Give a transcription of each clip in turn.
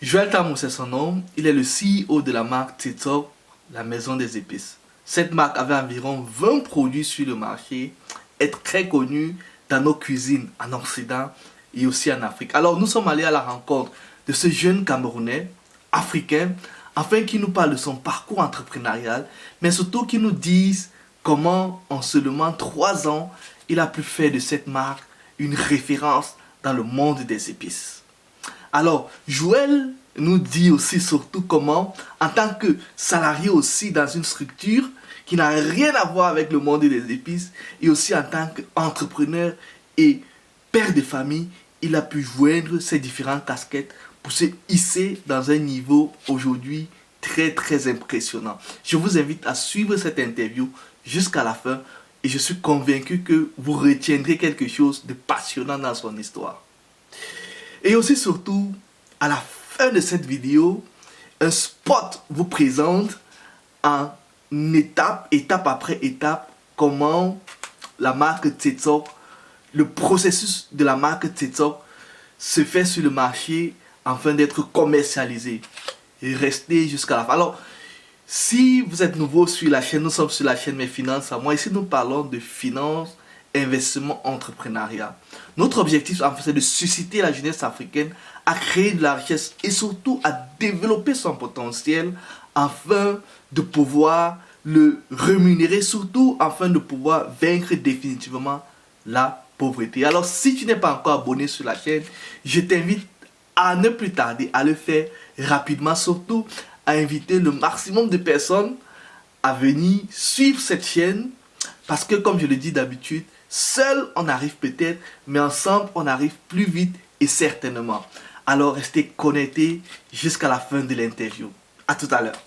Joël Tamou, c'est son nom. Il est le CEO de la marque TikTok, la maison des épices. Cette marque avait environ 20 produits sur le marché, est très connue dans nos cuisines en Occident et aussi en Afrique. Alors nous sommes allés à la rencontre de ce jeune Camerounais, africain, afin qu'il nous parle de son parcours entrepreneurial, mais surtout qu'il nous dise comment en seulement 3 ans, il a pu faire de cette marque une référence dans le monde des épices. Alors, Joël nous dit aussi surtout comment, en tant que salarié aussi dans une structure qui n'a rien à voir avec le monde des épices, et aussi en tant qu'entrepreneur et père de famille, il a pu joindre ces différentes casquettes pour se hisser dans un niveau aujourd'hui très impressionnant. Je vous invite à suivre cette interview jusqu'à la fin et je suis convaincu que vous retiendrez quelque chose de passionnant dans son histoire. Et aussi surtout, à la fin de cette vidéo, un spot vous présente en étape après étape, comment la marque TikTok, le processus de la marque TikTok se fait sur le marché afin d'être commercialisé. Et restez jusqu'à la fin. Alors, si vous êtes nouveau sur la chaîne, nous sommes sur la chaîne Mes Finances à moi. Ici, nous parlons de finances, investissement, entrepreneuriat. Notre objectif, en fait, c'est de susciter la jeunesse africaine à créer de la richesse et surtout à développer son potentiel afin de pouvoir le rémunérer, surtout afin de pouvoir vaincre définitivement la pauvreté. Alors, si tu n'es pas encore abonné sur la chaîne, je t'invite à ne plus tarder, à le faire rapidement, surtout à inviter le maximum de personnes à venir suivre cette chaîne parce que, comme je le dis d'habitude, seul on arrive peut-être, mais ensemble on arrive plus vite et certainement. Alors restez connectés jusqu'à la fin de l'interview. À tout à l'heure.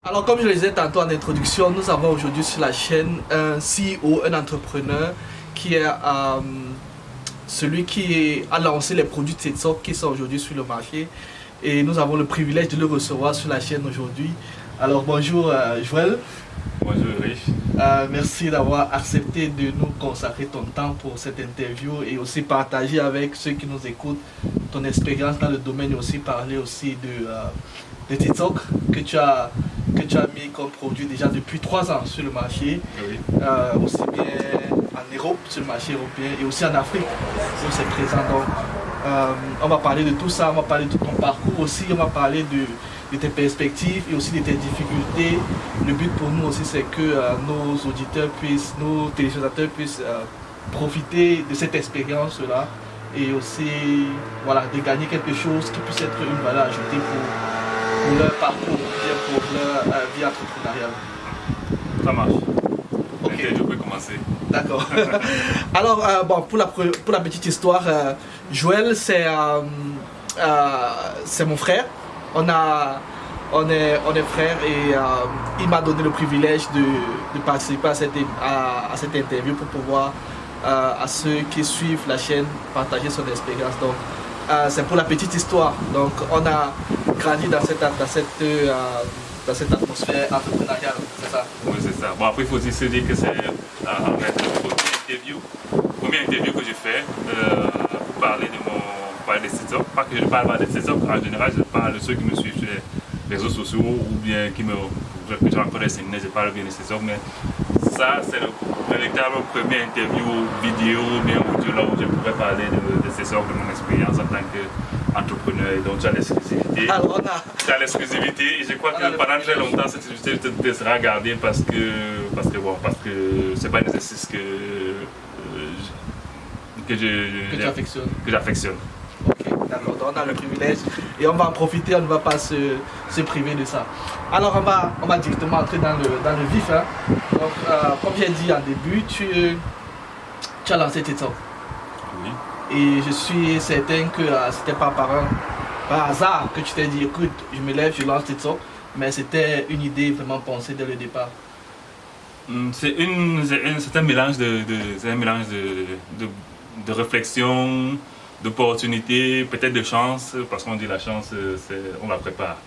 Alors comme je le disais tantôt en introduction, nous avons aujourd'hui sur la chaîne un CEO, un entrepreneur qui est celui qui a lancé les produits TikTok qui sont aujourd'hui sur le marché. Et nous avons le privilège de le recevoir sur la chaîne aujourd'hui. Alors bonjour Joël. Bonjour Rich. Merci d'avoir accepté de nous consacrer ton temps pour cette interview et aussi partager avec ceux qui nous écoutent ton expérience dans le domaine et aussi parler aussi de TikTok que tu as mis comme produit déjà depuis 3 ans sur le marché. Oui. Aussi bien en Europe, sur le marché européen et aussi en Afrique où c'est présent. Donc, on va parler de tout ça, on va parler de ton parcours aussi, on va parler de tes perspectives et aussi de tes difficultés. Le but pour nous aussi c'est que nos auditeurs puissent, nos téléspectateurs puissent profiter de cette expérience-là et aussi voilà, de gagner quelque chose qui puisse être une valeur ajoutée pour leur parcours, pour leur vie entrepreneuriale. Ça marche. Ok. Je peux commencer. D'accord. Alors, bon, pour la petite histoire, Joël, c'est mon frère. On est frères et il m'a donné le privilège de participer à cette interview pour pouvoir, à ceux qui suivent la chaîne, partager son expérience. Donc, c'est pour la petite histoire. Donc, on a grandi dans cette atmosphère entrepreneuriale, c'est ça? Oui, c'est ça. Bon, après, il faut aussi se dire que c'est la première interview que je fais pour parler de TikTok. Pas que je parle de TikTok, en général, je parle de ceux qui me suivent sur les réseaux sociaux ou bien que je rencontre les séminaires, je parle bien de TikTok, mais ça, c'est le véritable premier interview vidéo, bien audio, là où je pourrais parler de TikTok, de mon expérience en tant qu'entrepreneur. Et donc, tu as l'exclusivité. Alors, tu as l'exclusivité et je crois que pendant très longtemps, cette exclusivité te sera gardée parce que c'est pas un exercice que j'affectionne. Ok, d'accord, donc on a le privilège et on va en profiter, on ne va pas se priver de ça. Alors on va directement entrer dans le vif. Hein. Donc comme j'ai dit en début, tu as lancé TikTok. Oui. Et je suis certain que c'était pas par hasard que tu t'es dit écoute, je me lève, je lance TikTok, mais c'était une idée vraiment pensée dès le départ. C'est un mélange de réflexion, d'opportunité, peut-être de chance, parce qu'on dit la chance, on la prépare.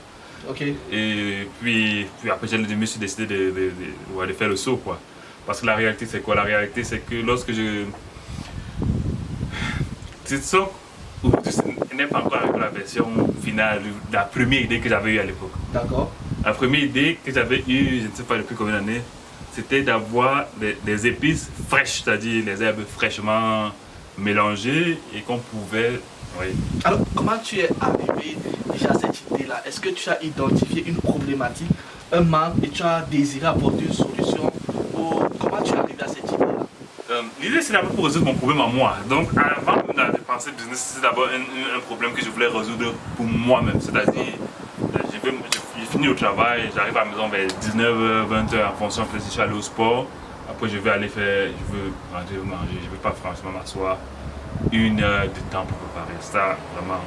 Ok. Et puis après, je me suis décidé de faire le saut, quoi. Parce que la réalité, c'est quoi? La réalité, c'est que lorsque je... TikTok n'est pas encore avec la version finale de la première idée que j'avais eue à l'époque. D'accord. La première idée que j'avais eue, je ne sais pas depuis combien d'années, c'était d'avoir des épices fraîches, c'est-à-dire les herbes fraîchement mélangées et qu'on pouvait... Oui. Alors, comment tu es arrivé déjà à cette idée-là? Est-ce que tu as identifié une problématique, un manque, et tu as désiré apporter une solution? Ou comment tu es arrivé à cette idée-là? L'idée, c'est d'abord pour résoudre mon problème à moi. Donc, avant de penser business, c'est d'abord un problème que je voulais résoudre pour moi-même. C'est-à-dire, j'ai fini au travail, j'arrive à la maison vers 19h, 20h en fonction de si je suis allé au sport. Après, je vais aller faire, je veux manger, je ne veux pas franchement m'asseoir 1 heure de temps pour préparer. Ça, vraiment,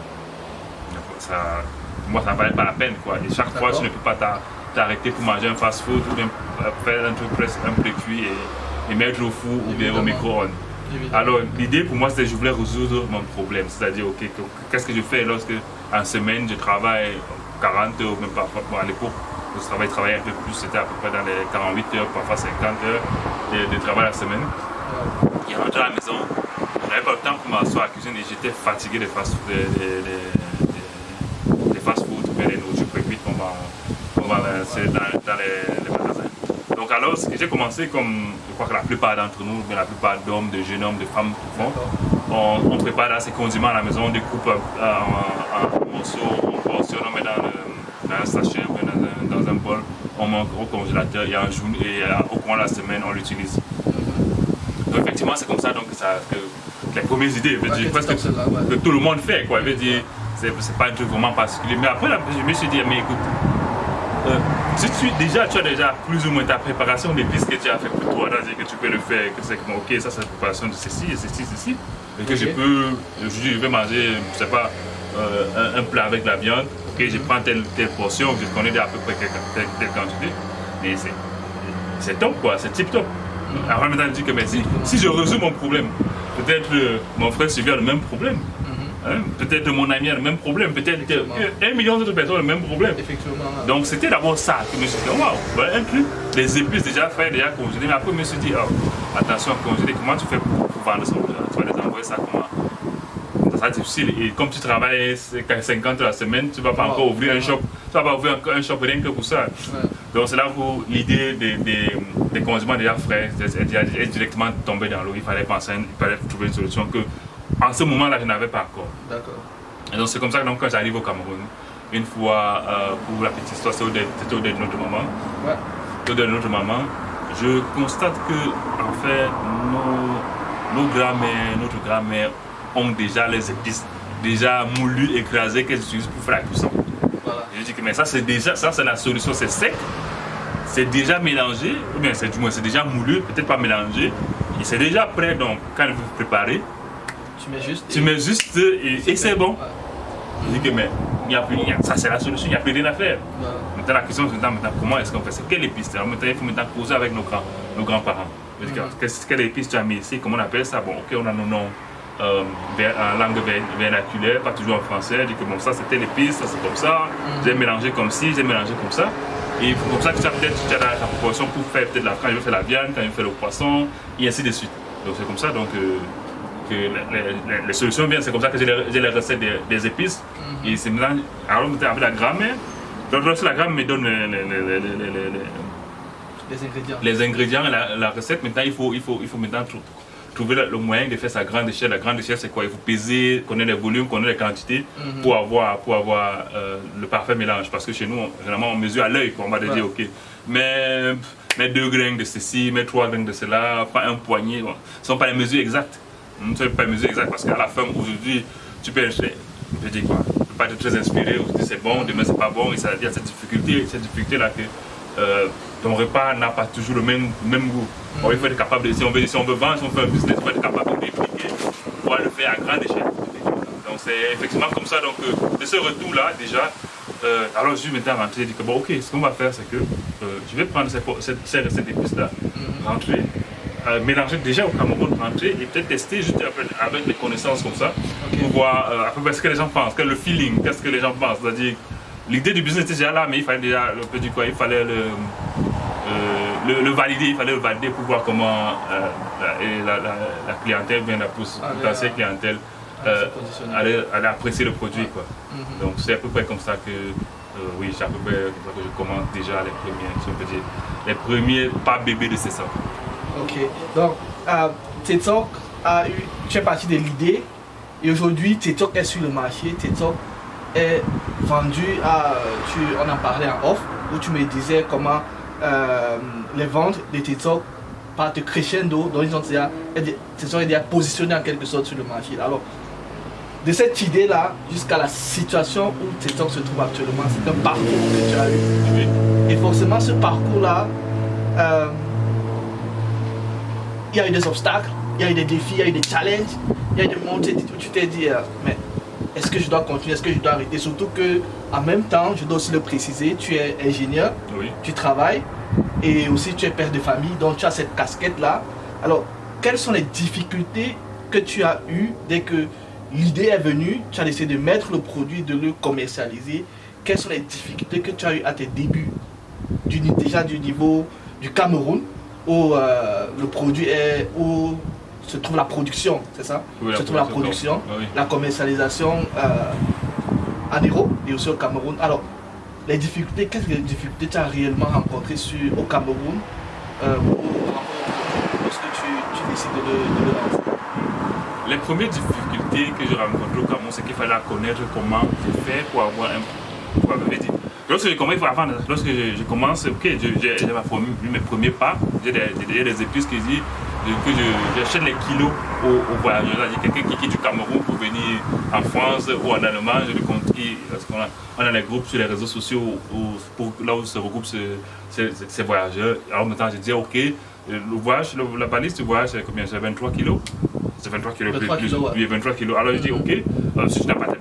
pour moi, ça ne valait pas la peine, quoi. Et chaque fois, tu ne peux pas t'arrêter pour manger un fast-food ou bien faire un truc presque un précuit et mettre au four ou bien au micro-ondes. Alors, l'idée pour moi, c'était que je voulais résoudre mon problème. C'est-à-dire, ok, qu'est-ce que je fais lorsque en semaine, je travaille 40 heures, même parfois, bon, à l'époque, je travaillais un peu plus, c'était à peu près dans les 48 heures, parfois 50 heures de travail la semaine. Et en rentrant à la maison, je n'avais pas le temps pour m'asseoir à la cuisine et j'étais fatigué des fast-food, ou bien des nourritures précuites qu'on va lancer dans les magasins. Donc alors, j'ai commencé comme, je crois que la plupart d'entre nous, mais la plupart d'hommes, de jeunes hommes, de femmes font, on prépare ces condiments à la maison, on découpe en morceaux, on portionne, on met dans un sachet, dans un bol, on met au congélateur et au cours de la semaine, on l'utilise. Donc effectivement, c'est comme ça donc, que les premières idées, que tout le monde fait, quoi. C'est pas un truc vraiment particulier. Mais après, je me suis dit, mais écoute, si tu as déjà plus ou moins ta préparation d'épices que tu as fait pour toi, c'est-à-dire que tu peux le faire, que c'est comme, ok, ça c'est la préparation de ceci, et que je vais manger, je sais pas, un plat avec la viande, ok, je prends telle portion, je connais à peu près telle quantité, mais c'est top quoi, c'est tip top. Après maintenant je dis que mais si je résous mon problème, peut-être mon frère subit le même problème. Hein? Peut-être mon ami a le même problème, peut-être 1 million d'autres personnes ont le même problème. Effectivement. Donc c'était d'abord ça que je me suis dit, waouh, voilà un truc, des épices déjà faites, déjà congelées. Mais après je me suis dit, oh, attention, congelé, comment tu fais pour vendre ça? Tu vas les envoyer ça comment? Ça sera difficile. Et comme tu travailles 50 heures la semaine, tu ne vas pas encore ouvrir un shop. Tu vas pas ouvrir un shop rien que pour ça. Donc c'est là où l'idée des condiments déjà frais est directement tombée dans l'eau. Il fallait penser, il fallait trouver une solution que en ce moment-là, je n'avais pas encore. D'accord. Et donc c'est comme ça que donc, quand j'arrive au Cameroun, une fois, pour la petite histoire, c'était au dé de notre maman. Ouais. Au dé de notre maman, je constate que, en fait, notre grand-mère ont déjà les épices déjà moulues, écrasées qu'elles utilisent pour faire la cuisson. Voilà. Je dis que mais ça c'est la solution, c'est sec, c'est déjà mélangé, ou bien du moins c'est déjà moulu, peut-être pas mélangé, et c'est déjà prêt, donc quand elle veut préparer, tu mets juste et c'est bon. Ouais. Je dis que mais il n'y a plus rien, ça c'est la solution, il n'y a plus rien à faire. Ouais. Maintenant la question c'est maintenant comment est-ce qu'on fait, c'est quelle épice? Alors maintenant il faut maintenant causer avec nos grands-parents. Quelle épice tu as mis ici, comment on appelle ça? Bon ok, on a nos noms en langue vernaculaire, pas toujours en français. Je dis que bon ça c'était l'épice, ça c'est comme ça, j'ai mélangé comme ci, j'ai mélangé comme ça. Et comme ça que tu as peut-être la proportion pour faire peut-être quand je veux faire la viande, quand je veux faire le poisson, et ainsi de suite. Donc c'est comme ça donc que les solutions viennent, c'est comme ça que j'ai les recettes des épices. Et c'est maintenant, alors avec la grand-mère, donc lorsque la grand-mère me donne les ingrédients et la recette, maintenant il faut maintenant trouver le moyen de faire sa grande échelle. La grande échelle c'est quoi? Il faut peser, connaître les volumes, connaître les quantités pour avoir le parfait mélange. Parce que chez nous, généralement on mesure à l'œil, on va dire ok, mais 2 grains de ceci, mais 3 grains de cela, pas un poignet, bon. Ce ne sont pas les mesures exactes. Ne sont pas les mesures exactes parce qu'à la fin aujourd'hui, tu peux dire quoi? Tu peux pas être très inspiré, aujourd'hui c'est bon, demain c'est pas bon, et ça, il y a cette difficulté là que ton repas n'a pas toujours le même goût. Alors, il faut être capable de, si on veut vendre, si on fait un business, il faut être capable de répliquer, pouvoir le faire à grande échelle. Donc c'est effectivement comme ça, donc de ce retour là déjà, alors je suis maintenant rentré et dit que bon ok, ce qu'on va faire c'est que je vais prendre ces recettes d'épices là, rentrer, mélanger déjà au Cameroun, rentrer et peut-être tester juste avec des connaissances comme ça, pour voir à peu près ce que les gens pensent, quel est le feeling, qu'est-ce que les gens pensent, c'est-à-dire l'idée du business était déjà là, mais il fallait déjà il fallait le le valider, il fallait le valider pour voir comment la clientèle, bien la potentielle clientèle, allait apprécier le produit. Quoi. Donc c'est à peu près comme ça que, oui, c'est à peu près comme ça que je commence déjà les premiers, si on peut dire, les premiers pas bébés de ces sortes. Ok, donc TikTok tu es parti de l'idée et aujourd'hui TikTok est sur le marché, TikTok est vendu on en parlait en off, où tu me disais comment les ventes de TikTok partent crescendo, donc TikTok est déjà positionné en quelque sorte sur le marché. Alors, de cette idée-là jusqu'à la situation où TikTok se trouve actuellement, c'est un parcours que tu as eu. Oui. Et forcément, ce parcours-là, il y a eu des obstacles, il y a eu des défis, il y a eu des challenges, il y a eu des montées où tu t'es dit, mais est-ce que je dois continuer, est-ce que je dois arrêter? Surtout que, en même temps, je dois aussi le préciser, tu es ingénieur, oui. Tu travailles et aussi tu es père de famille, donc tu as cette casquette-là. Alors, quelles sont les difficultés que tu as eues dès que l'idée est venue, tu as décidé de mettre le produit, de le commercialiser? Quelles sont les difficultés que tu as eues à tes débuts, déjà du niveau du Cameroun, où le produit est, où se trouve la production, c'est ça? Oui, se trouve la production, oui. La commercialisation en Europe et aussi au Cameroun. Alors, les difficultés, qu'est-ce que les difficultés tu as réellement rencontrées au Cameroun lorsque tu décides de le lancer? Les premières difficultés que j'ai rencontrées au Cameroun, c'est qu'il fallait connaître comment faire pour avoir un... Pour avoir dit. Lorsque je commence, ok, j'ai mes premiers pas, j'ai des épices que j'achète les kilos aux voyageurs, c'est-à-dire quelqu'un qui quitte du Cameroun pour venir en France ou en Allemagne, parce qu'on a les groupes sur les réseaux sociaux là où se regroupent ces voyageurs. Alors maintenant je dis ok, la balise du voyage c'est combien? C'est 23 kilos. C'est 23 kilos, 23 plus, kilos, ouais. Oui, 23 kilos. Alors je dis ok, si tu n'as pas tu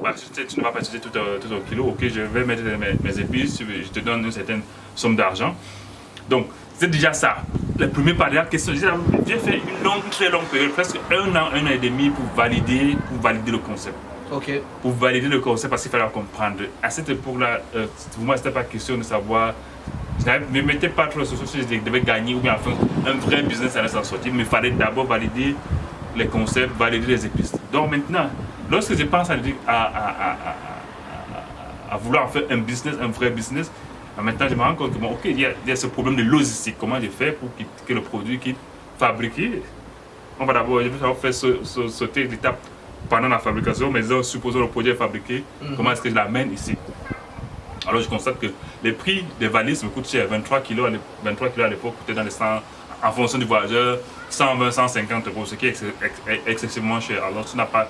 ne vas pas utiliser tout ton kilo, ok, je vais mettre mes épices, je te donne une certaine somme d'argent. Donc c'est déjà ça. Les premiers pas de la question, j'ai fait une très longue période, presque un an et demi pour valider le concept. Ok. Pour valider le concept parce qu'il fallait comprendre. À cette époque-là, pour moi, c'était pas question de savoir. Je ne me mettais pas trop sur ce que je devais gagner ou bien enfin un vrai business allait s'en sortir, mais il fallait d'abord valider les concepts, valider les épices. Donc maintenant, lorsque je pense à vouloir faire un vrai business, maintenant je me rends compte que bon, ok, il y a ce problème de logistique. Comment je fais pour que le produit qui est fabriqué, on va d'abord faire sauter l'étape pendant la fabrication, mais supposons le produit est fabriqué, comment est-ce que je l'amène ici? Alors je constate que les prix des valises me coûtent cher. 23 kg à l'époque coûtaient dans les 100, en fonction du voyageur, 120, 150 euros, ce qui est excessivement cher. Alors tu n'as pas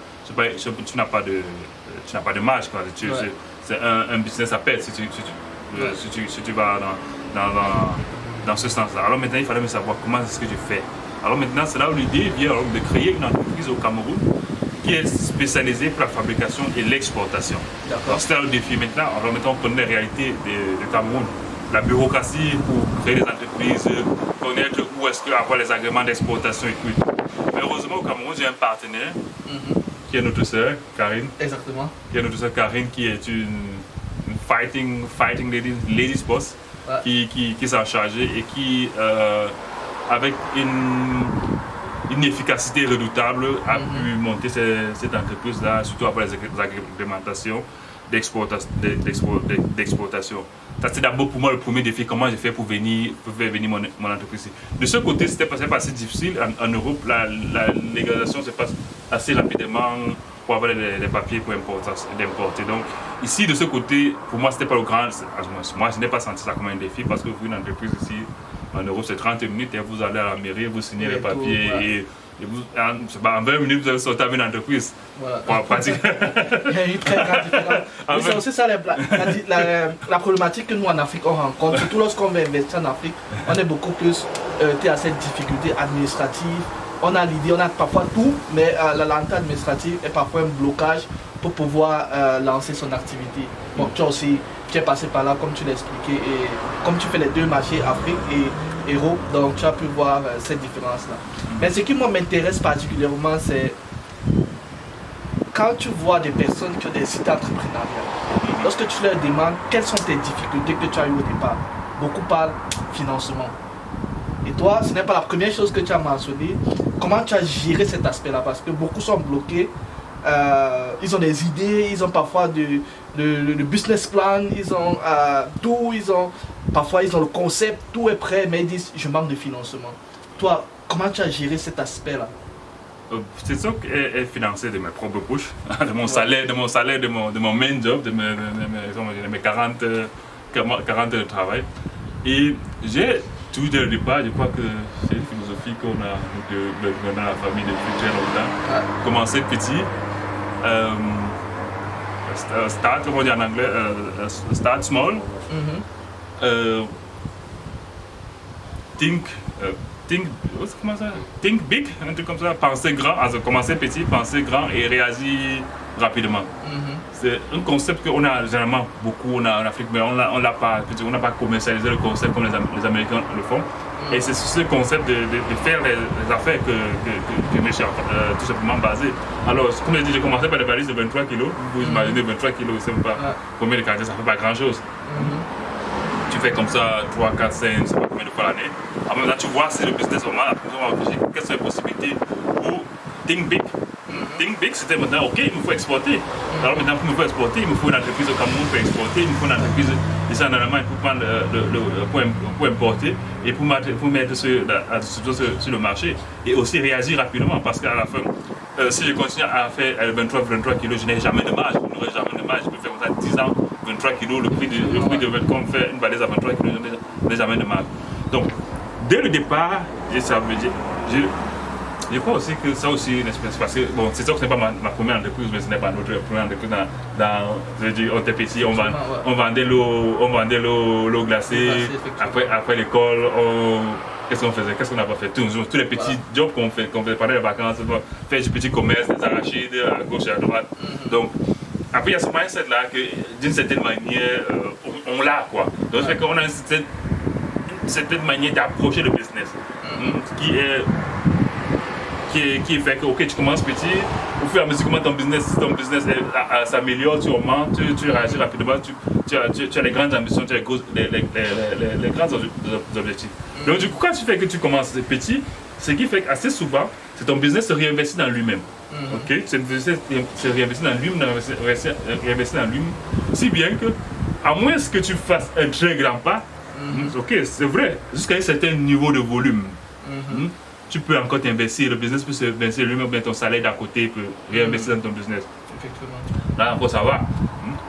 de marge, quoi. C'est un business à perdre si tu vas dans ce sens-là. Alors maintenant il fallait me savoir comment est-ce que je fais. Alors maintenant c'est là où l'idée vient de créer une entreprise au Cameroun qui est spécialisée pour la fabrication et l'exportation. Donc c'est là le défi maintenant. Alors maintenant on connaît les réalités du Cameroun. La bureaucratie pour créer des entreprises, connaître où est-ce qu'il y a avoir les agréments d'exportation et tout. Mais heureusement au Cameroun j'ai un partenaire qui est notre sœur, Karine. Exactement. Qui est notre sœur Karine qui est une fighting ladies boss, qui s'en chargeait et qui avec une efficacité redoutable a pu monter cette entreprise-là, surtout après les agrémentations d'exportation. Ça c'est d'abord pour moi le premier défi, comment je fais pour faire venir mon entreprise. De ce côté, c'était pas assez difficile. En Europe, la légalisation se passe assez rapidement pour avoir les papiers pour d'importer. Donc ici, de ce côté, pour moi, c'était pas le grand... Moi, je n'ai pas senti ça comme un défi parce que une entreprise ici, en Europe, c'est 30 minutes et vous allez à la mairie, vous signez les papiers et vous, en 20 minutes, vous allez sortir avec une entreprise. Voilà. Il y a une très grande différence. Mais c'est aussi ça la problématique que nous en Afrique on rencontre. Surtout lorsqu'on veut investir en Afrique, on est beaucoup plus à cette difficulté administrative. On a l'idée, on a parfois tout, mais la lenteur administrative est parfois un blocage pour pouvoir lancer son activité. Bon, toi aussi, tu es passé par là, comme tu l'as expliqué, et comme tu fais les deux marchés, Afrique et Europe, donc tu as pu voir cette différence-là. Mais ce qui m'intéresse particulièrement, c'est quand tu vois des personnes qui ont des idées entrepreneuriales, lorsque tu leur demandes quelles sont tes difficultés que tu as eues au départ, beaucoup parlent financement. Et toi, ce n'est pas la première chose que tu as mentionné. Comment tu as géré cet aspect-là? Parce que beaucoup sont bloqués. Ils ont des idées, ils ont parfois le business plan, ils ont tout, parfois ils ont le concept, tout est prêt, mais ils disent je manque de financement. Toi, comment tu as géré cet aspect-là? C'est ça qui est financé de mes propres poches, de mon salaire, de mon main job, de mes 40 heures de travail. Et j'ai tout dès le départ, je crois que c'est une philosophie qu'on a dans la famille depuis très longtemps. Commencer petit, start, comment on dit en anglais, start small, think big, un truc comme ça, penser grand, also commencer petit, penser grand et réagir rapidement. C'est un concept qu'on a généralement beaucoup en Afrique, mais on n'a pas commercialisé le concept comme les Américains le font. Et c'est sur ce concept de faire les affaires que je suis tout simplement basé. Alors, comme je dis, j'ai commencé par des valises de 23 kilos. Vous imaginez 23 kilos, c'est même pas combien de caractères, ça fait pas grand chose. Tu fais comme ça 3, 4, 5, je ne sais pas combien de fois l'année. En même temps, tu vois, c'est le business vraiment, après on va réfléchir, quelles sont les possibilités pour think big. Think big, c'était maintenant, ok, il me faut exporter. Alors maintenant, pour me faire exporter, il me faut une entreprise au Cameroun pour exporter, il me faut une entreprise ici en Allemagne pour prendre pour importer et pour mettre la distribution sur le marché. Et aussi réagir rapidement, parce qu'à la fin, si je continue à faire 23 kilos, je n'ai jamais de marge, je n'aurai jamais de marge. Je peux faire comme ça 10 ans, 23 kilos, le prix de comme faire une valise à 23 kilos, je n'ai jamais de marge. Donc, dès le départ, je crois aussi que ça aussi une expérience, parce que bon, c'est sûr que ce n'est pas ma première entreprise, mais ce n'est pas notre première entreprise je veux dire, on était petit, on vendait l'eau glacée, après l'école, qu'est-ce qu'on faisait, qu'est-ce qu'on n'a pas fait, tous les petits jobs qu'on fait pendant les vacances, faire du petit commerce, des arachides à gauche et à droite. Donc, après il y a ce mindset là que d'une certaine manière, on l'a quoi. Donc ça fait qu'on a une certaine manière d'approcher le business, qui fait que ok, tu commences petit, au fur et à mesure que ton business s'améliore, tu augmentes, tu réagis rapidement, tu as les grandes ambitions, tu as les grands objectifs. Donc du coup, quand tu fais que tu commences petit, ce qui fait qu'assez souvent, c'est ton business se réinvestit dans lui-même. Ok, c'est se réinvestit dans lui-même, si bien que, à moins que tu fasses un très grand pas, ok, c'est vrai, jusqu'à un certain niveau de volume. Tu peux encore t'investir, le business peut se investir lui-même, ou bien ton salaire d'à côté peut réinvestir dans ton business. Effectivement. Là encore ça va.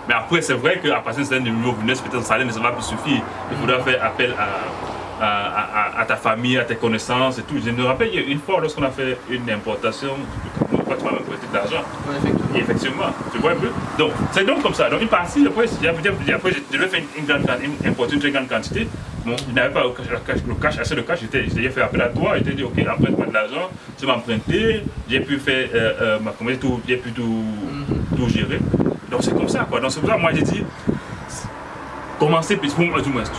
Mais après c'est vrai qu'à partir d'un certain niveau de business, peut-être ton salaire ne va plus suffire. Il faudra faire appel à ta famille, à tes connaissances et tout. Je me rappelle une fois lorsqu'on a fait une importation, tu m'as même prêté de l'argent. Et effectivement, tu vois un peu. Donc c'est donc comme ça. Donc une partie, après je devais faire importer une très grande quantité. Bon, il n'avait pas assez de cash, j'ai fait appel à toi, il t'a dit ok, emprunte-moi de l'argent, tu m'as emprunté, j'ai pu faire j'ai pu tout gérer. Donc c'est comme ça quoi. Donc c'est pour ça que moi j'ai dit commencer petit.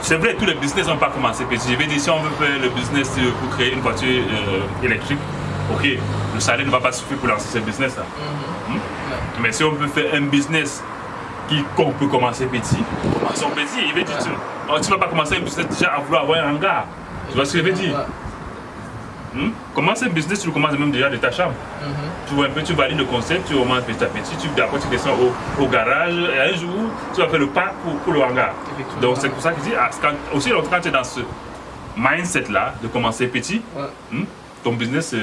C'est vrai, tous les business n'ont pas commencé petit. Je vais dire si on veut faire le business pour créer une voiture électrique, ok, le salaire ne va pas suffire pour lancer ce business là. Mais si on veut faire un business qu'on peut commencer petit, commençons petit. Il veut dire, tu ne vas pas commencer un business déjà à vouloir avoir un hangar. Tu vois ce que je veux dire? Commencer un business, tu le commences même déjà de ta chambre. Tu vois un peu, tu valides le concept, tu augmentes petit à petit, après tu descends au garage et un jour tu vas faire le pas pour le hangar. Donc c'est pour ça qu'il dit, aussi quand tu es dans ce mindset là de commencer petit, ton business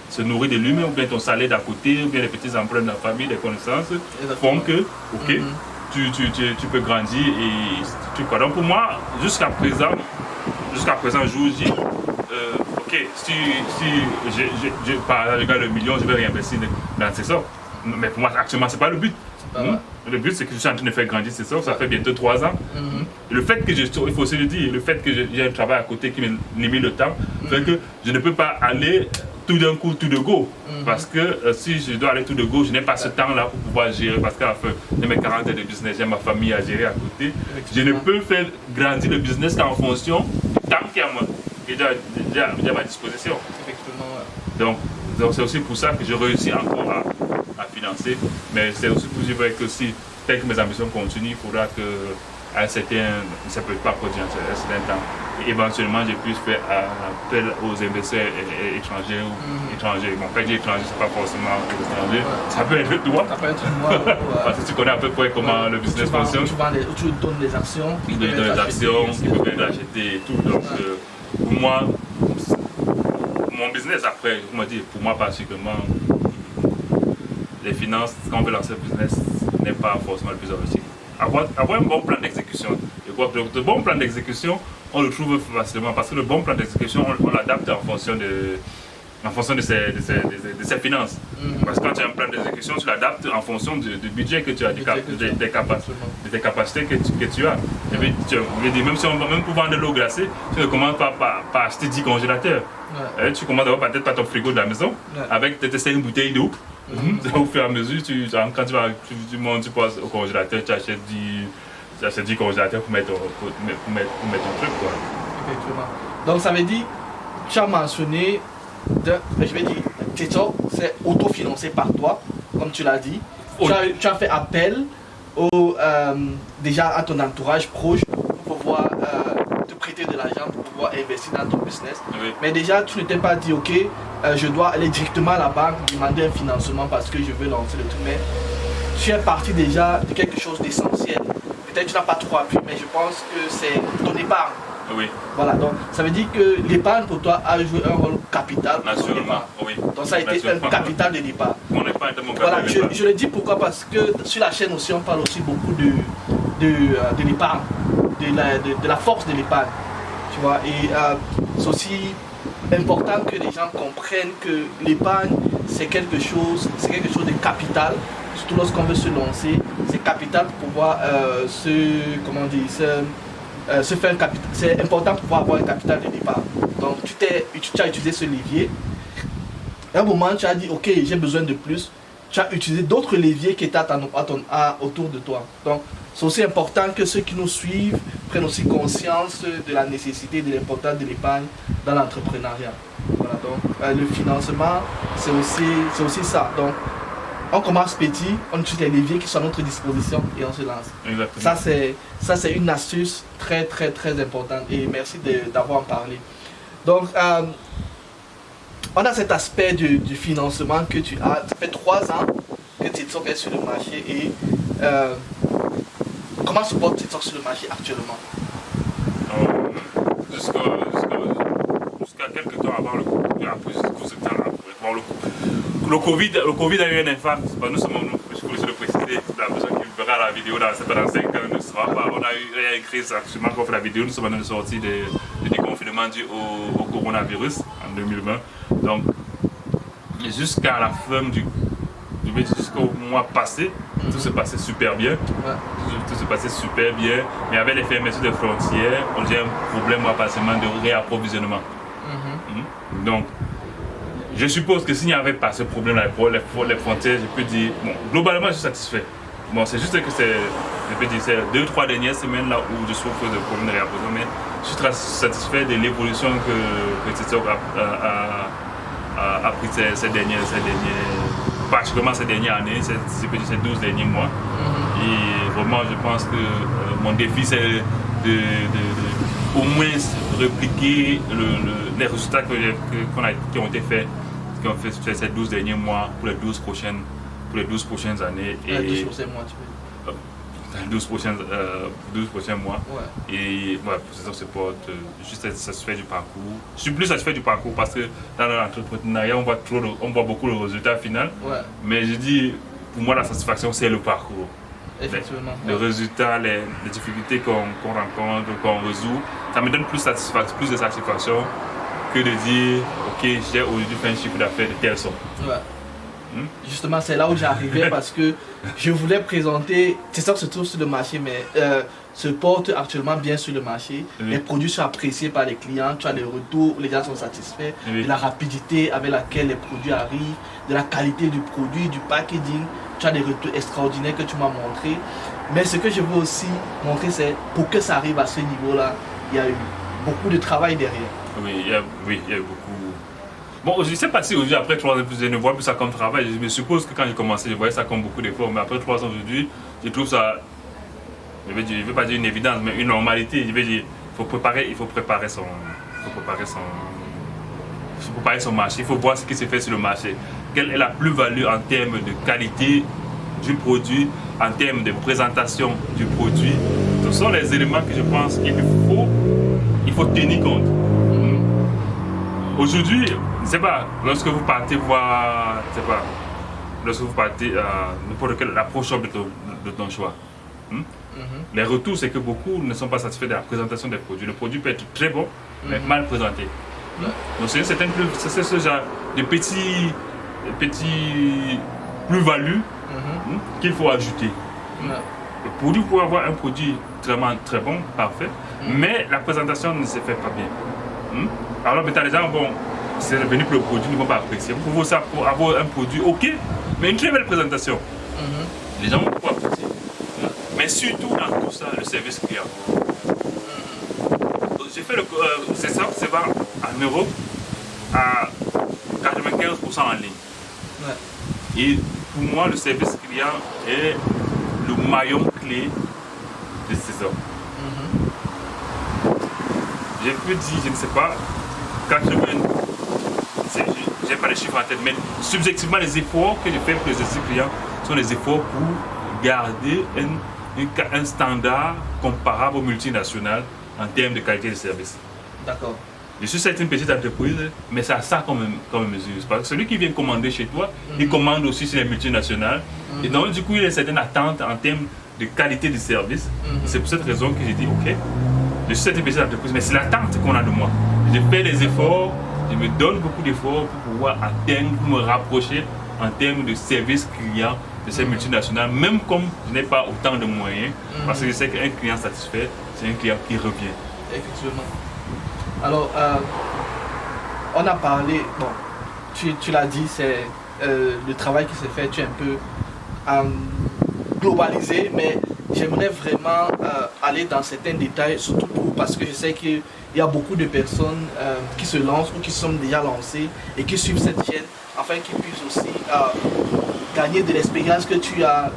se nourrit de lui-même, ou bien ton salaire d'à côté, ou bien les petits emprunts de la famille, des connaissances, font que, ok, tu peux grandir et tu quoi. Donc pour moi, jusqu'à présent, je vous dis, ok, si je gagne le million, je vais réinvestir dans ces sortes. Mais pour moi, actuellement, c'est pas le but. Le but, c'est que je suis en train de faire grandir ces sortes, ça fait bientôt 3 ans. Le fait que il faut aussi le dire, le fait que j'ai un travail à côté qui me limite le temps, fait que je ne peux pas aller tout d'un coup, tout de go. Parce que si je dois aller tout de go, je n'ai pas ce temps-là pour pouvoir gérer. Parce qu'à la fin, j'ai mes 40 heures de business, j'ai ma famille à gérer à côté. Je ne peux faire grandir le business qu'en fonction du temps qu'il y a moi, déjà à ma disposition. Donc c'est aussi pour ça que je réussis encore à financer. Mais c'est aussi pour dire que si, tel que mes ambitions continuent, il faudra que à un certain produit à un certain temps. Et éventuellement, j'ai pu faire appel aux investisseurs étrangers ou étrangers. Bon, quand je dis étrangers, c'est pas forcément aux étrangers. Ça peut être toi. Ça peut être moi. Parce que tu connais à peu près comment le business fonctionne. Tu donnes des actions. Ils donnent des actions, ils peuvent l'acheter et tout. Donc, pour moi, mon business après, comment dire, pour moi particulièrement, les finances, quand on veut lancer un business, n'est pas forcément le plus objectif. Avoir un bon plan d'exécution. Et quoi, le bon plan d'exécution, on le trouve facilement parce que le bon plan d'exécution, on l'adapte en fonction de ses finances. Parce que quand tu as un plan d'exécution, tu l'adaptes en fonction du budget que tu as, de tes capacités que tu as. Et puis, même si on va même pour vendre de l'eau glacée, tu ne commences pas par acheter 10 congélateurs. Tu commences d'abord peut-être par ton frigo de la maison, avec peut-être 5 bouteilles d'eau. Au fur et à mesure, quand tu passes au congélateur, tu achètes 10 congélateurs pour mettre ton truc. Quoi. Effectivement. Donc ça veut dire, tu as mentionné, je vais dire, TikTok, c'est autofinancé par toi, comme tu l'as dit. Oui. Tu as fait appel déjà à ton entourage proche pour pouvoir te prêter de l'argent, pour pouvoir investir dans ton business. Oui. Mais déjà, tu ne t'es pas dit, ok, je dois aller directement à la banque, demander un financement parce que je veux lancer le truc. Mais tu es parti déjà de quelque chose d'essentiel. Peut-être que tu n'as pas trop appris, mais je pense que c'est ton épargne. Oui. Voilà, donc ça veut dire que l'épargne pour toi a joué un rôle capital. Naturellement, oui. Donc ça a été un capital de départ. Mon épargne était mon voilà, capital. Je le dis pourquoi, parce que sur la chaîne aussi on parle aussi beaucoup de l'épargne, de la force de l'épargne. Tu vois, et c'est aussi important que les gens comprennent que l'épargne c'est quelque chose de capital, surtout lorsqu'on veut se lancer. C'est capital pour pouvoir se faire un capital. C'est important pour pouvoir avoir un capital de départ. Donc tu as utilisé ce levier. À un moment tu as dit ok, j'ai besoin de plus. Tu as utilisé d'autres leviers qui étaient autour de toi. Donc c'est aussi important que ceux qui nous suivent prennent aussi conscience de la nécessité, de l'importance de l'épargne dans l'entrepreneuriat. Voilà, donc le financement c'est aussi ça. Donc on commence petit, on utilise les leviers qui sont à notre disposition et on se lance. Exactement. Ça c'est une astuce très très très importante et merci d'avoir en parlé. Donc on a cet aspect du financement que tu as. Ça fait 3 ans que TikTok est sur le marché et comment se porte TikTok sur le marché actuellement? Jusqu'à quelques temps avant le Covid a eu un impact. Nous sommes, je voulais le préciser, la personne qui verra la vidéo dans 5 ans ne sera pas. On a eu une crise actuellement quand on fait la vidéo. Nous sommes en train de sortir du déconfinement dû au coronavirus en 2020. Donc, jusqu'à la fin jusqu'au mois passé, tout se passait super bien. Tout se passait super bien. Mais avec les fermetures des frontières, on a un problème de réapprovisionnement. Donc, je suppose que s'il n'y avait pas ce problème-là pour les frontières, je peux dire, bon, globalement, je suis satisfait. Bon, c'est juste que c'est 2-3 dernières semaines là où je souffre de problèmes de réapprovisionnement, mais je suis très satisfait de l'évolution que TikTok a pris ces dernières, particulièrement ces dernières années, ces 12 derniers mois. Et vraiment, je pense que mon défi, c'est de au moins répliquer les résultats qui ont été faits ces 12 derniers mois pour les 12 prochaines années. Et 12 prochains mois, tu peux dire. 12 prochains mois. Ouais. Et voilà, pour ça, se porte. Je suis satisfait du parcours. Je suis plus satisfait du parcours parce que dans l'entrepreneuriat, on voit beaucoup le résultat final. Ouais. Mais je dis, pour moi, la satisfaction, c'est le parcours. Effectivement. Le résultat, les difficultés qu'on rencontre, qu'on résout, ça me donne plus de satisfaction que de dire, ok, j'ai aujourd'hui fait un chiffre d'affaires de telle somme. Ouais. Justement, c'est là où j'arrivais parce que je voulais présenter. TikTok se trouve sur le marché, mais se porte actuellement bien sur le marché. Oui. Les produits sont appréciés par les clients, tu as les retours, les gens sont satisfaits, oui. De la rapidité avec laquelle les produits arrivent, de la qualité du produit, du packaging. Tu as des retours extraordinaires que tu m'as montré. Mais ce que je veux aussi montrer, c'est pour que ça arrive à ce niveau-là, il y a eu beaucoup de travail derrière. Oui, il y a eu beaucoup. Bon, je ne sais pas si aujourd'hui, après 3 ans, je ne vois plus ça comme travail. Je me suppose que quand j'ai commencé, je voyais ça comme beaucoup d'efforts. Mais après 3 ans aujourd'hui, je trouve ça je veux pas dire une évidence, mais une normalité. Je veux dire, il faut préparer son marché, il faut voir ce qui se fait sur le marché. Quelle est la plus-value en termes de qualité du produit, en termes de présentation du produit. Ce sont les éléments que je pense qu'il faut tenir compte. Aujourd'hui, je ne sais pas, lorsque vous partez voir, n'importe quelle approche de ton choix, les retours, c'est que beaucoup ne sont pas satisfaits de la présentation des produits. Le produit peut être très bon, mais mal présenté. Donc c'est ce genre de petits plus-values qu'il faut ajouter. Le produit pour avoir un produit vraiment très bon, parfait, mais la présentation ne se fait pas bien. Alors mais les gens, bon, c'est revenu pour le produit, ils ne vont pas apprécier. Vous pouvez ça pour avoir un produit ok, mais une très belle présentation. Les gens vont pas apprécier. Mais surtout dans tout ça, le service client. J'ai fait c'est ça, c'est va en Europe à 95% en ligne. Et pour moi, le service client est le maillon clé de ces hommes. J'ai pu dire, je ne sais pas, 80, je n'ai pas les chiffres en tête, mais subjectivement, les efforts que je fais pour les services clients sont des efforts pour garder un standard comparable aux multinationales en termes de qualité de service. D'accord. Je suis certes une petite entreprise, mais c'est à ça qu'on me mesure. Parce que celui qui vient commander chez toi, il commande aussi chez les multinationales. Et donc, du coup, il y a une certaine attente en termes de qualité de service. C'est pour cette raison que j'ai dit, ok, je suis cette petite entreprise, mais c'est l'attente qu'on a de moi. Je fais des efforts, je me donne beaucoup d'efforts pour pouvoir atteindre, pour me rapprocher en termes de service client de ces multinationales, même comme je n'ai pas autant de moyens, parce que je sais qu'un client satisfait, c'est un client qui revient. Effectivement. Alors, on a parlé, bon, tu l'as dit, c'est le travail qui s'est fait, tu es un peu globalisé, mais j'aimerais vraiment aller dans certains détails, surtout parce que je sais qu'il y a beaucoup de personnes qui se lancent ou qui sont déjà lancées et qui suivent cette chaîne, afin qu'ils puissent aussi gagner de l'expérience que tu as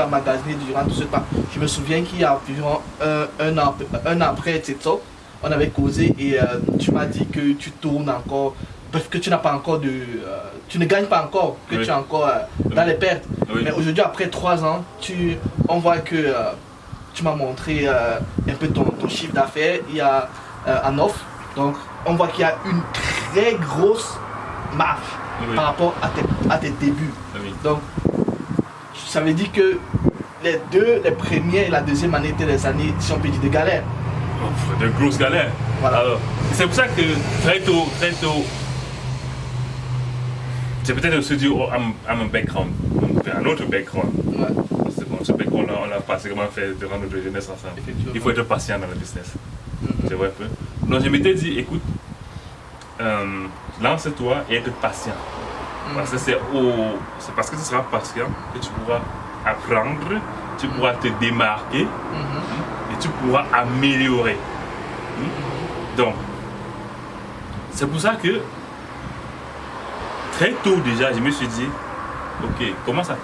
emmagasinée durant tout ce temps. Je me souviens qu'il y a environ un an après TikTok, on avait causé et tu m'as dit que tu tournes encore, bref, que tu n'as pas encore tu ne gagnes pas encore, que tu es encore dans les pertes. Mais aujourd'hui, après 3 ans, on voit que tu m'as montré un peu ton chiffre d'affaires, il y a en offre, donc on voit qu'il y a une très grosse marge par rapport à tes débuts. Donc, ça veut dire que les premières et la deuxième année étaient des années, si on peut dire, de galère. De grosses galères. Voilà. Alors, c'est pour ça que très tôt, c'est peut-être aussi dû à mon background, un autre background. C'est bon, ce background-là, on l'a pratiquement fait durant notre jeunesse ensemble. Il faut être patient dans le business. C'est vrai un peu. Donc je m'étais dit, écoute, lance-toi et être patient. Parce que c'est parce que tu seras patient que tu pourras apprendre, tu pourras te démarquer. Et tu pourras améliorer. Donc, c'est pour ça que très tôt déjà, je me suis dit, ok, comment ça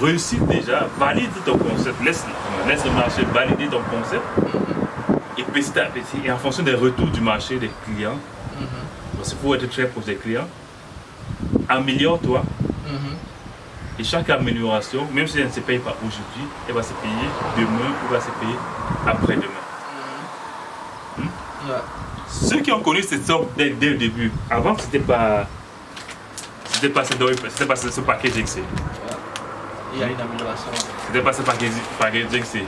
réussis déjà, valide ton concept, laisse le marché valider ton concept, et petit à petit, et en fonction des retours du marché, des clients, parce qu'il faut être très proche des clients, améliore-toi. Et chaque amélioration, même si elle ne se paye pas aujourd'hui, elle va se payer demain ou va se payer après-demain. Ceux qui ont connu cette sorte dès le début, avant c'était pas ce package XC. Il y a une amélioration. C'était pas ce package XC.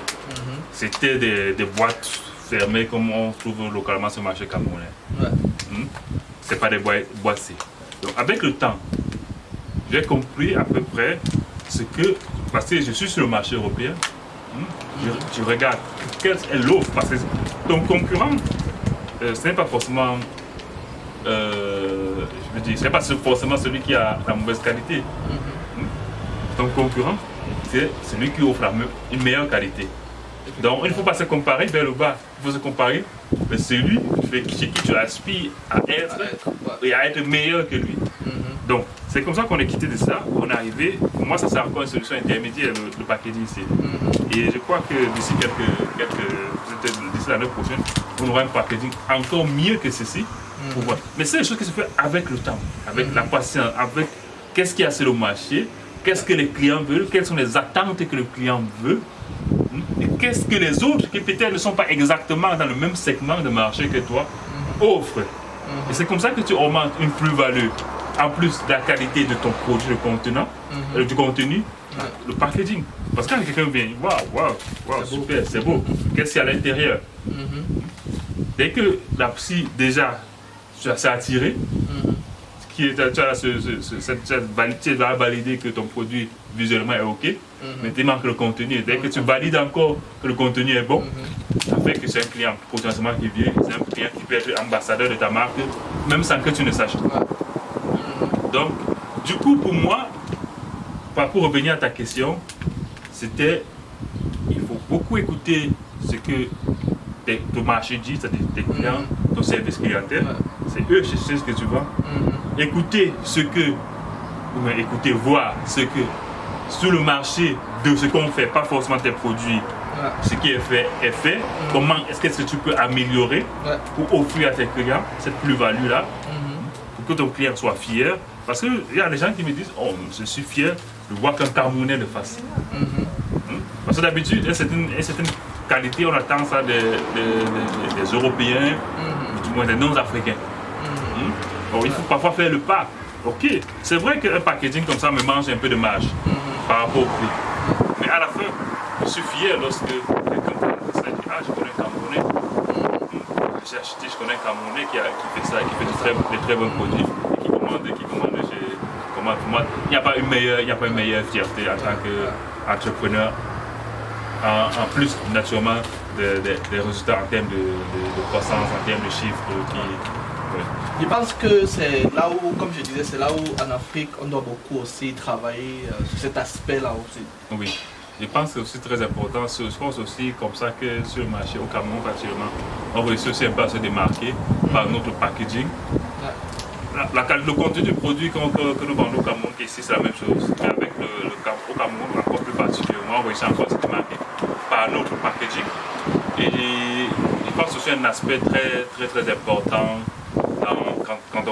C'était des boîtes fermées comme on trouve localement sur le marché camerounais. C'est pas des boîtes C. Donc avec le temps, j'ai compris à peu près ce que, parce que je suis sur le marché européen, je regarde quelle est l'offre, parce que ton concurrent, ce n'est pas forcément, je veux dire, ce n'est pas forcément celui qui a la mauvaise qualité. Ton concurrent, c'est celui qui offre une meilleure qualité. Donc il ne faut pas se comparer vers le bas, il faut se comparer vers celui chez qui tu aspires à être et à être meilleur que lui. Donc, c'est comme ça qu'on est quitté de ça, on est arrivé. Pour moi, ça sert encore une solution intermédiaire, le packaging ici. Et je crois que d'ici d'ici l'année prochaine, on aura un packaging encore mieux que ceci. Pour voir. Mais c'est des choses qui se font avec le temps, avec la patience, avec qu'est-ce qu'il y a sur le marché, qu'est-ce que les clients veulent, quelles sont les attentes que le client veut, et qu'est-ce que les autres qui peut-être ne sont pas exactement dans le même segment de marché que toi offrent. Et c'est comme ça que tu augmentes une plus-value. En plus de la qualité de ton produit, du contenu, le packaging. Parce que quand quelqu'un vient, waouh, super, c'est beau. Qu'est-ce qu'il y a à l'intérieur? Dès que la psy, déjà, tu as attiré, tu vas valider que ton produit visuellement est OK, mais il manque le contenu. Dès que tu valides encore que le contenu est bon, ça fait que c'est un client potentiellement qui vient, c'est un client qui peut être ambassadeur de ta marque, même sans que tu ne saches. Donc, du coup, pour moi, pour revenir à ta question, c'était, il faut beaucoup écouter ce que ton marché dit, c'est-à-dire tes clients, ton service clientèle, c'est eux chercher ce que tu vends. Écouter voir ce que sur le marché de ce qu'on fait, pas forcément tes produits, ce qui est fait, comment est-ce que tu peux améliorer pour offrir à tes clients cette plus-value-là, pour que ton client soit fier. Parce qu'il y a des gens qui me disent, oh, je suis fier de voir qu'un Camerounais le fasse. Parce que d'habitude, il y a certaines qualités, on attend ça des Européens, du moins des non-africains. Bon, il faut parfois faire le pas. Ok, c'est vrai qu'un packaging comme ça me mange un peu de marge par rapport au prix. Mais à la fin, je suis fier lorsque quelqu'un me dit, ah, je connais un Camerounais. J'ai acheté, je connais un Camerounais qui fait ça, qui fait de très bons produits, et qui commande pour moi, il n'y a pas une meilleure fierté en tant qu'entrepreneur. En plus, naturellement, des résultats en termes de croissance, en termes de chiffres. Je pense que c'est là où, comme je disais, c'est là où en Afrique, on doit beaucoup aussi travailler sur cet aspect-là aussi. Oui, je pense que c'est aussi très important. Je pense aussi comme ça que sur le marché au Cameroun, particulièrement, on réussit aussi un peu à se démarquer par notre packaging. Le contenu du produit que nous vendons au Cameroun, ici, c'est la même chose. Mais avec au Cameroun, encore plus particulièrement, on réussit encore à se démarquer par notre packaging. Et je pense que c'est un aspect très important quand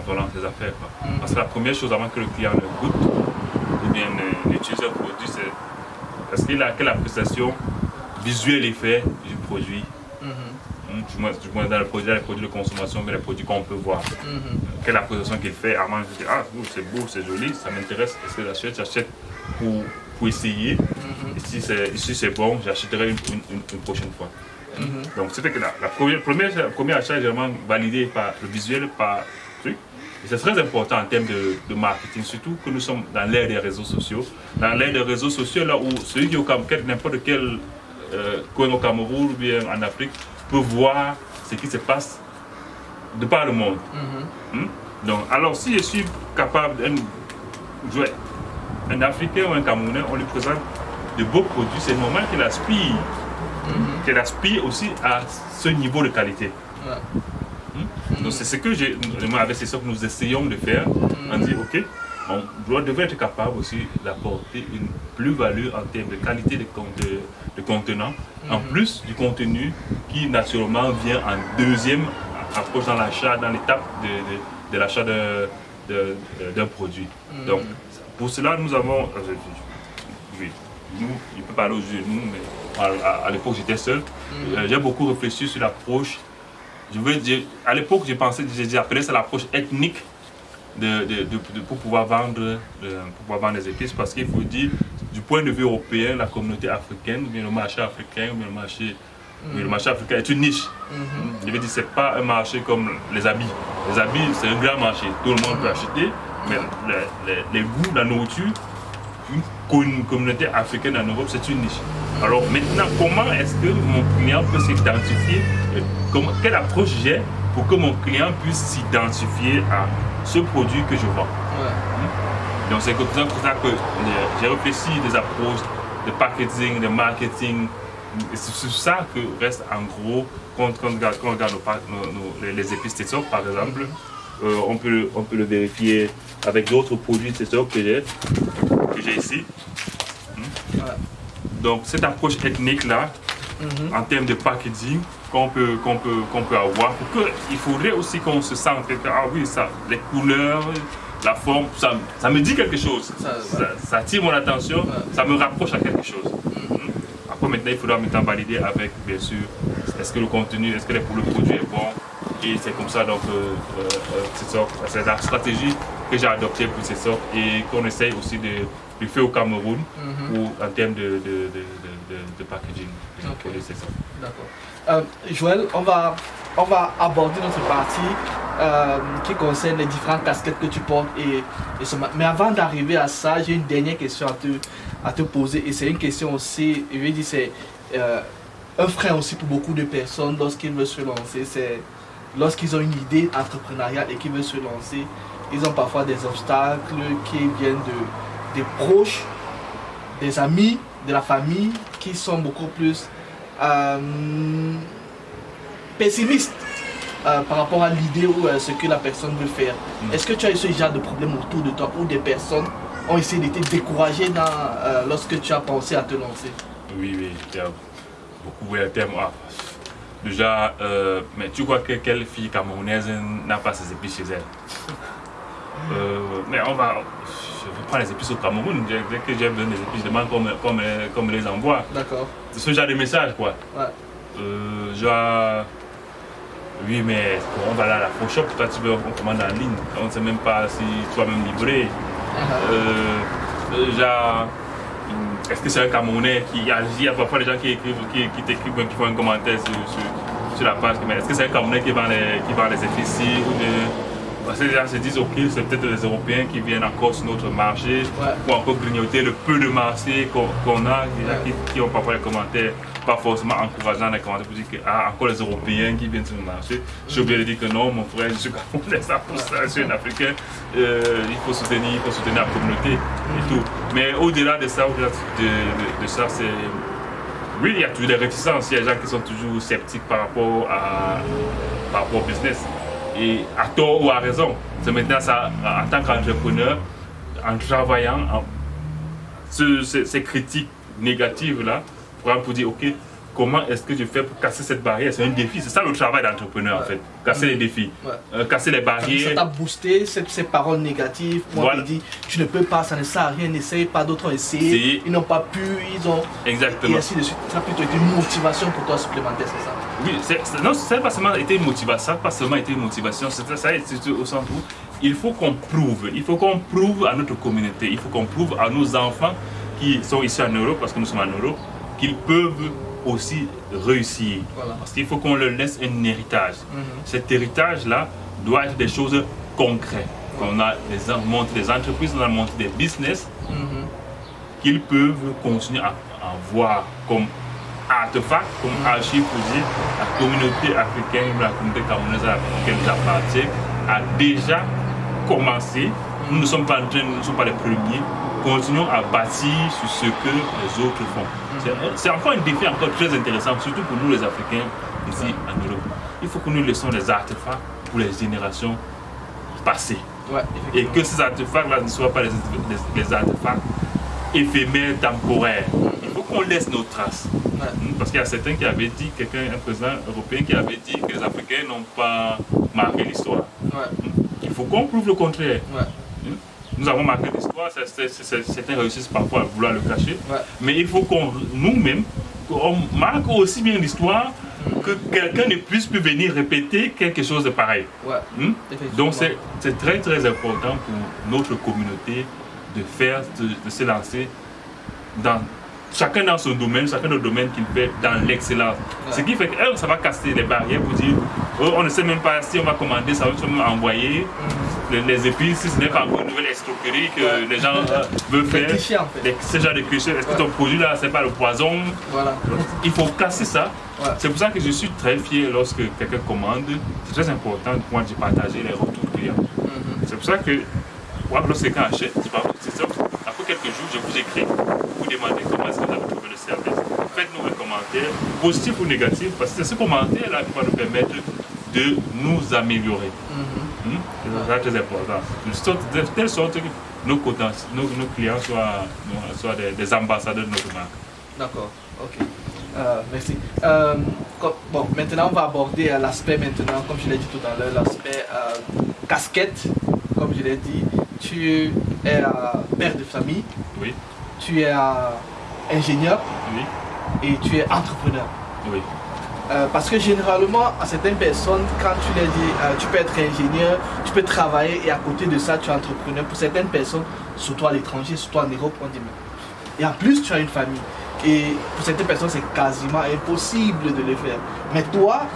on lance des affaires. Parce que la première chose avant que le client ne goûte ou bien n'utilise un produit, c'est est-ce qu'il a quelle appréciation visuelle et fait du produit. Du moins dans les produits de consommation, mais les produits qu'on peut voir. Quelle appréciation qu'il fait avant de dire, ah, c'est beau, c'est joli, ça m'intéresse, est-ce que j'achète pour essayer. Et si c'est bon, j'achèterai une prochaine fois. Donc c'était que le premier achat est vraiment validé par le visuel, par truc. Et c'est très important en termes de marketing, surtout que nous sommes dans l'ère des réseaux sociaux. Dans l'ère des réseaux sociaux, là où celui qui est au Cameroun, n'importe quel coin au Cameroun ou bien en Afrique, peut voir ce qui se passe de par le monde. Donc, alors si je suis capable un Africain ou un Camerounais, on lui présente de beaux produits, c'est normal qu'il aspire aussi à ce niveau de qualité. Donc c'est ce que c'est ça que nous essayons de faire. On dit ok, on devrait être capable aussi d'apporter une plus-value en termes de qualité de contenant, en plus du contenu qui naturellement vient en deuxième approche dans l'étape de l'achat d'un produit. Donc pour cela nous avons, il peut parler aux yeux de nous, mais à l'époque j'étais seul. J'ai beaucoup réfléchi sur l'approche. À l'époque j'ai appelé ça l'approche ethnique pour pouvoir vendre des épices, parce qu'il faut dire, du point de vue européen, la communauté africaine, ou bien le marché africain, ou bien le marché africain est une niche. Je veux dire, c'est pas un marché comme les habits. Les habits, c'est un grand marché, tout le monde peut acheter, mais les goûts, la nourriture, une communauté africaine en Europe, c'est une niche. Alors maintenant, comment est-ce que mon client peut s'identifier, quelle approche j'ai pour que mon client puisse s'identifier à ce produit que je vends. Donc c'est comme ça que j'ai réfléchi des approches de packaging, de marketing. Et c'est sur ça que reste en gros, quand on regarde les épices Tétop par exemple, On peut le vérifier avec d'autres produits TikTok que j'ai ici. Ouais. Donc cette approche ethnique là, en termes de packaging qu'on peut avoir, il faudrait aussi qu'on se sente que ah oui, ça, les couleurs, la forme, ça me dit quelque chose, ça attire mon attention, ça me rapproche à quelque chose. Après maintenant il faudra maintenant valider avec bien sûr est-ce que le contenu, est-ce que le produit est bon, et c'est comme ça donc c'est la stratégie que j'ai adoptée pour TikTok et qu'on essaye aussi de faire au Cameroun ou en termes de packaging. Okay. D'accord. Joël, on va aborder notre partie qui concerne les différentes casquettes que tu portes mais avant d'arriver à ça, j'ai une dernière question à te poser et c'est une question aussi, je vais dire c'est un frein aussi pour beaucoup de personnes lorsqu'ils veulent se lancer, c'est lorsqu'ils ont une idée entrepreneuriale et qu'ils veulent se lancer, ils ont parfois des obstacles qui viennent des proches, des amis, de la famille qui sont beaucoup plus pessimistes par rapport à l'idée ou ce que la personne veut faire. Est-ce que tu as eu ce genre de problème autour de toi où des personnes ont essayé de te décourager lorsque tu as pensé à te lancer? Oui, il y a beaucoup de termes. Déjà, mais tu crois que quelle fille camerounaise n'a pas ses épices chez elle? Mais je vais prendre les épices au Cameroun. Dès que j'ai besoin des épices, je demande qu'on me les envoie. D'accord. C'est ce genre de message, quoi. Ouais. Genre, oui, mais on va là à la Pro Shop, toi tu veux on commande en ligne. On ne sait même pas si tu vas même livrer. Genre, est-ce que c'est un Camerounais qui agit? Il y a parfois des gens qui t'écrivent, qui font un commentaire sur la page. Mais est-ce que c'est un Camerounais qui vend les épices ici ou parce que les gens se disent, ok, c'est peut-être les Européens qui viennent encore sur notre marché, ou encore grignoter le peu de marché qu'on a, qui ont parfois les commentaires pas forcément encourageants, les commentaires pour dire que encore les Européens qui viennent sur le marché. J'ai oublié de dire que non, mon frère, je suis camerounais, je suis un Africain, il faut soutenir la communauté et tout. Mais au-delà de ça, c'est... Oui, il y a toujours des réticences, il y a des gens qui sont toujours sceptiques par rapport au business. Et à tort ou à raison. C'est maintenant ça, en tant qu'entrepreneur, en travaillant, ces critiques négatives-là, pour dire, ok, comment est-ce que je fais pour casser cette barrière? C'est un défi, c'est ça le travail d'entrepreneur en fait, casser les défis, casser les barrières. Ça t'a boosté, ces paroles négatives, moi je dis, tu ne peux pas, ça ne sert à rien, n'essaye pas, d'autres ont essayé, ils n'ont pas pu, ils ont... Exactement. Et ainsi de suite, ça a plutôt été une motivation pour toi supplémentaire, c'est ça? Oui, non, ça n'a pas seulement été une motivation, ça a été au centre où il faut qu'on prouve à notre communauté, il faut qu'on prouve à nos enfants qui sont ici en Europe, parce que nous sommes en Europe, qu'ils peuvent aussi réussir. Voilà. Parce qu'il faut qu'on leur laisse un héritage. Cet héritage-là doit être des choses concrètes. On a monté des entreprises, on a monté des business qu'ils peuvent continuer à voir comme artefact, comme archive pour dire la communauté africaine, la communauté camerounaise à laquelle nous appartenons a déjà commencé. Nous ne sommes pas les premiers. Continuons à bâtir sur ce que les autres font. C'est encore un défi encore très intéressant, surtout pour nous les Africains ici en Europe. Il faut que nous laissons des artefacts pour les générations passées. Et que ces artefacts-là ne soient pas les artefacts éphémères, temporaires. Il faut qu'on laisse nos traces. Parce qu'il y a certains qui avaient dit, un président européen qui avait dit que les Africains n'ont pas marqué l'histoire. Il faut qu'on prouve le contraire. Nous avons marqué l'histoire, certains réussissent parfois à vouloir le cacher, mais il faut qu'on nous-mêmes, qu'on marque aussi bien l'histoire que quelqu'un ne puisse plus venir répéter quelque chose de pareil. Donc c'est très très important pour notre communauté de se lancer chacun dans son domaine, chacun dans le domaine qu'il fait dans l'excellence. Ce qui fait que ça va casser les barrières pour dire on ne sait même pas si on va commander, ça va même envoyer les épices, si ce n'est pas encore une nouvelle escroquerie que les gens veulent faire. Ce genre de clichés. Est-ce que ton produit là, c'est pas le poison? Il faut casser ça. C'est pour ça que je suis très fier lorsque quelqu'un commande. C'est très important pour moi de partager les retours clients. C'est pour ça que lorsque quelqu'un achète, c'est ça. Après quelques jours, je vous écris, vous demandez comment est-ce que vous avez trouvé le service. Faites-nous un commentaire, positif ou négatif, parce que c'est ce commentaire-là qui va nous permettre de nous améliorer. C'est très important. De telle sorte que nos clients soient des ambassadeurs de notre marque. D'accord, ok. Merci. Bon, maintenant on va aborder l'aspect maintenant, comme je l'ai dit tout à l'heure, l'aspect casquette. Comme je l'ai dit, tu es père de famille, Oui, tu es ingénieur oui, et tu es entrepreneur. oui. Parce que généralement, à certaines personnes, quand tu leur dis tu peux être ingénieur, tu peux travailler et à côté de ça, tu es entrepreneur. Pour certaines personnes, surtout à l'étranger, surtout en Europe, on dit mais. Et en plus, tu as une famille. Et pour certaines personnes, c'est quasiment impossible de le faire. Mais toi,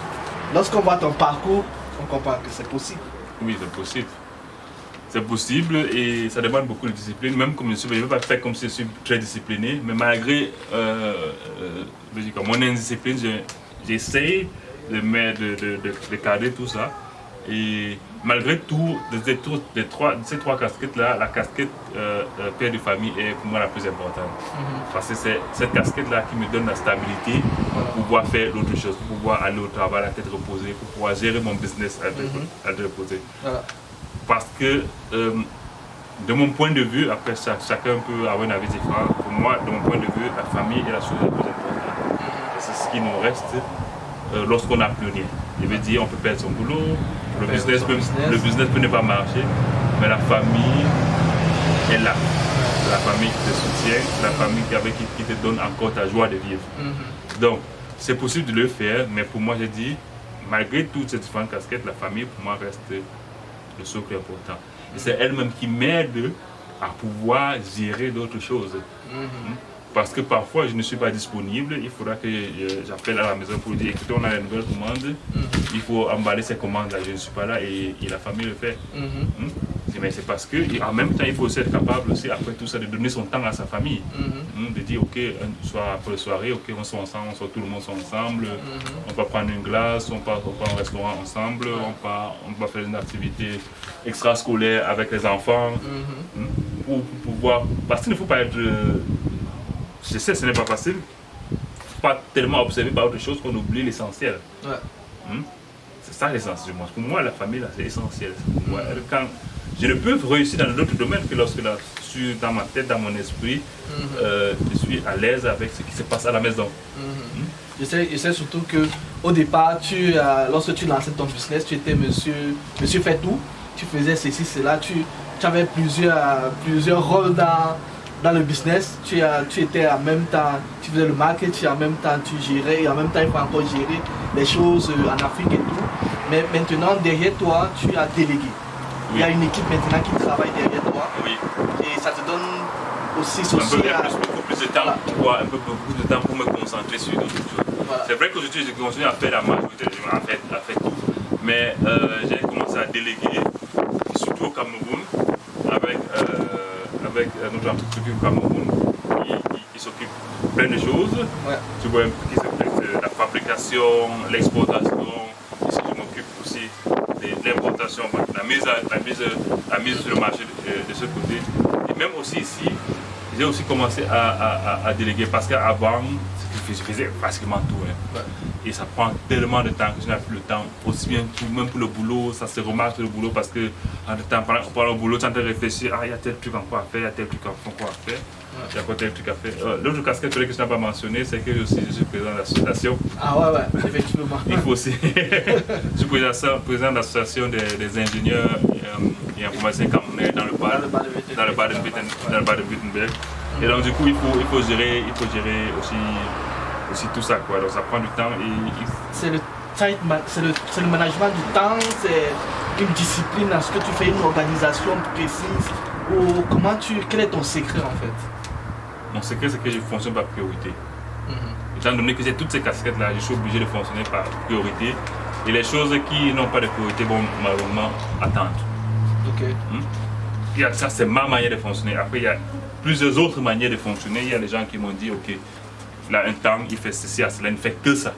lorsqu'on voit ton parcours, on comprend que c'est possible. Oui, c'est possible. C'est possible et ça demande beaucoup de discipline. Même comme je ne vais pas faire comme si je suis très discipliné, mais malgré mon indiscipline, j'essaie de cadrer tout ça. Et malgré tout, ces trois casquettes-là, la casquette père de famille est pour moi la plus importante. Parce que c'est cette casquette-là qui me donne la stabilité pour pouvoir faire d'autres choses, pour pouvoir aller au travail à la tête reposée, pour pouvoir gérer mon business à la tête reposée. Voilà. Parce que, de mon point de vue, après chacun peut avoir un avis différent, pour moi, de mon point de vue, la famille est la chose la plus importante. C'est ce qui nous reste lorsqu'on n'a plus rien. Je veux dire, on peut perdre son boulot, le business peut ne pas marcher, mais la famille est là. La famille qui te soutient, la famille qui te donne encore ta joie de vivre. Donc, c'est possible de le faire, mais pour moi, j'ai dit, malgré toutes ces différentes casquettes, la famille, pour moi, reste le socle important. Et c'est elle-même qui m'aide à pouvoir gérer d'autres choses. Parce que parfois je ne suis pas disponible, il faudra que j'appelle à la maison pour dire écoutez, on a une nouvelle commande, il faut emballer ces commandes là, je ne suis pas là et la famille le fait. Mais c'est parce que en même temps il faut aussi être capable aussi après tout ça de donner son temps à sa famille. De dire ok, un soir après la soirée, ok, on soit ensemble, tout le monde soit ensemble, on va prendre une glace, on va au restaurant ensemble, on va faire une activité extrascolaire avec les enfants pour pouvoir, parce qu'il ne faut pas être je sais, ce n'est pas facile. Pas tellement observé par autre chose qu'on oublie l'essentiel. C'est ça l'essentiel. Pour moi, la famille, c'est essentiel. Quand je ne peux réussir dans d'autres domaines que lorsque là, dans ma tête, dans mon esprit, je suis à l'aise avec ce qui se passe à la maison. Je sais surtout qu'au départ, lorsque tu lançais ton business, tu étais monsieur fait tout. Tu faisais ceci, cela. Tu avais plusieurs rôles dans le business, tu étais en même temps, tu faisais le marketing, en même temps tu gérais, et en même temps il faut encore gérer les choses en Afrique et tout. Mais maintenant, derrière toi, tu as délégué. Oui. Il y a une équipe maintenant qui travaille derrière toi. Oui. Et ça te donne aussi beaucoup plus de temps, beaucoup de temps pour me concentrer sur d'autres choses. Voilà. C'est vrai qu'aujourd'hui, je continue à faire la majorité, à faire tout. Mais j'ai commencé à déléguer, surtout au Cameroun, avec notre entreprise au Cameroun qui s'occupe de plein de choses. Tu vois, qui s'occupe de la fabrication, l'exportation. Ici, je m'occupe aussi de l'importation, la mise sur le marché de ce côté. Et même aussi ici, j'ai aussi commencé à déléguer parce qu'avant, je faisais pratiquement tout. Et ça prend tellement de temps que je n'ai plus le temps, aussi bien même pour le boulot, ça se remarque sur le boulot parce que pendant le boulot, tu es en train de réfléchir, il y a tel truc encore à faire, il y a tel truc encore à faire, il y a encore tel truc à faire. L'autre casquette que je n'ai pas mentionné, c'est que je suis président de l'association. Ah ouais, effectivement. Il faut aussi. Je suis président de l'association des ingénieurs et informaticiens camerounais dans le Baden-Württemberg. Et donc du coup, il faut gérer aussi tout ça, quoi. Donc ça prend du temps et c'est le management du temps, c'est une discipline. Est-ce que tu fais une organisation précise ou quel est ton secret en fait? Mon secret, c'est que je fonctionne par priorité. Étant donné que j'ai toutes ces casquettes là, je suis obligé de fonctionner par priorité et les choses qui n'ont pas de priorité vont malheureusement attendre. Ça, c'est ma manière de fonctionner. Après, il y a plusieurs autres manières de fonctionner. Il y a des gens qui m'ont dit ok, là, un temps, il fait ceci, cela, il ne fait que ça.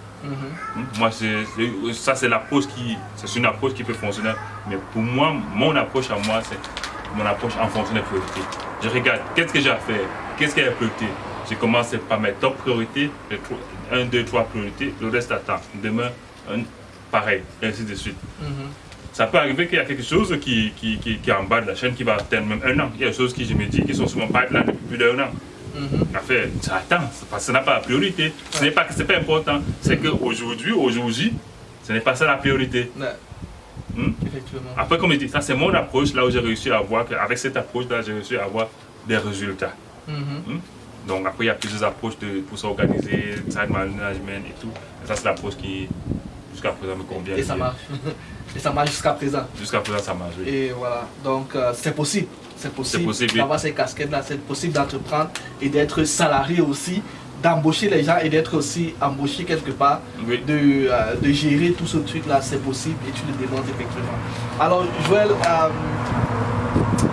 Moi, ça, c'est une approche qui peut fonctionner. Mais pour moi, mon approche à moi, c'est mon approche en fonction des priorités. Je regarde, qu'est-ce que j'ai à faire, qu'est-ce qui est la priorité. Je commence par mes top priorités, 1, 2, 3 priorités, le reste attend. Demain, pareil, et ainsi de suite. Ça peut arriver qu'il y a quelque chose qui est en bas de la chaîne qui va atteindre même 1 an. Il y a des choses qui, je me dis, qui sont sur mon pipeline depuis plus d'1 an. Fait, ça attend, ça n'a pas la priorité. Ce n'est pas que c'est pas important, c'est qu'aujourd'hui, aujourd'hui, ce n'est pas ça la priorité. Effectivement. Après, comme je dis, ça c'est mon approche, là où j'ai réussi à avoir, avec cette approche-là, j'ai réussi à avoir des résultats. Donc après, il y a plusieurs approches pour s'organiser, time management et tout. Et ça, c'est l'approche qui, jusqu'à présent, me convient. Et ça marche. Et ça marche jusqu'à présent. Jusqu'à présent, ça marche, oui. Et voilà, donc c'est possible. C'est possible d'avoir ces casquettes-là, c'est possible d'entreprendre et d'être salarié aussi, d'embaucher les gens et d'être aussi embauché quelque part, de gérer tout ce truc-là, c'est possible et tu le démontres effectivement. Alors Joël,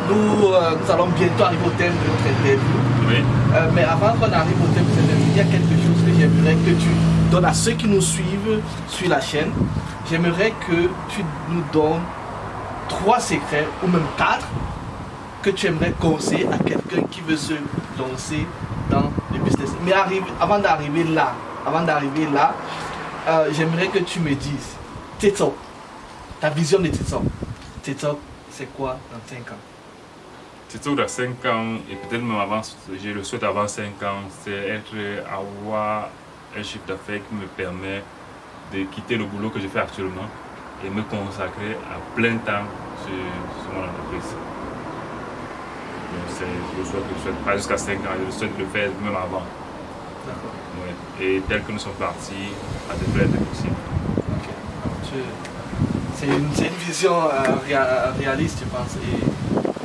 nous allons bientôt arriver au thème de notre interview. Mais avant qu'on arrive au thème de cette interview, il y a quelque chose que j'aimerais que tu donnes à ceux qui nous suivent sur la chaîne. J'aimerais que tu nous donnes 3 secrets, ou même 4, que tu aimerais conseiller à quelqu'un qui veut se lancer dans le business. Mais avant d'arriver là, j'aimerais que tu me dises, TikTok, ta vision de TikTok. TikTok, c'est quoi dans 5 ans? TikTok dans 5 ans, et peut-être même avant, je le souhaite avant 5 ans, c'est avoir un chiffre d'affaires qui me permet de quitter le boulot que je fais actuellement et me consacrer à plein temps sur mon entreprise. Donc je souhaite pas jusqu'à 5 ans, je souhaite le faire même avant. D'accord. Ouais. Et tel que nous sommes partis, ça devrait être possible. Ok. C'est une vision réaliste, je pense. Et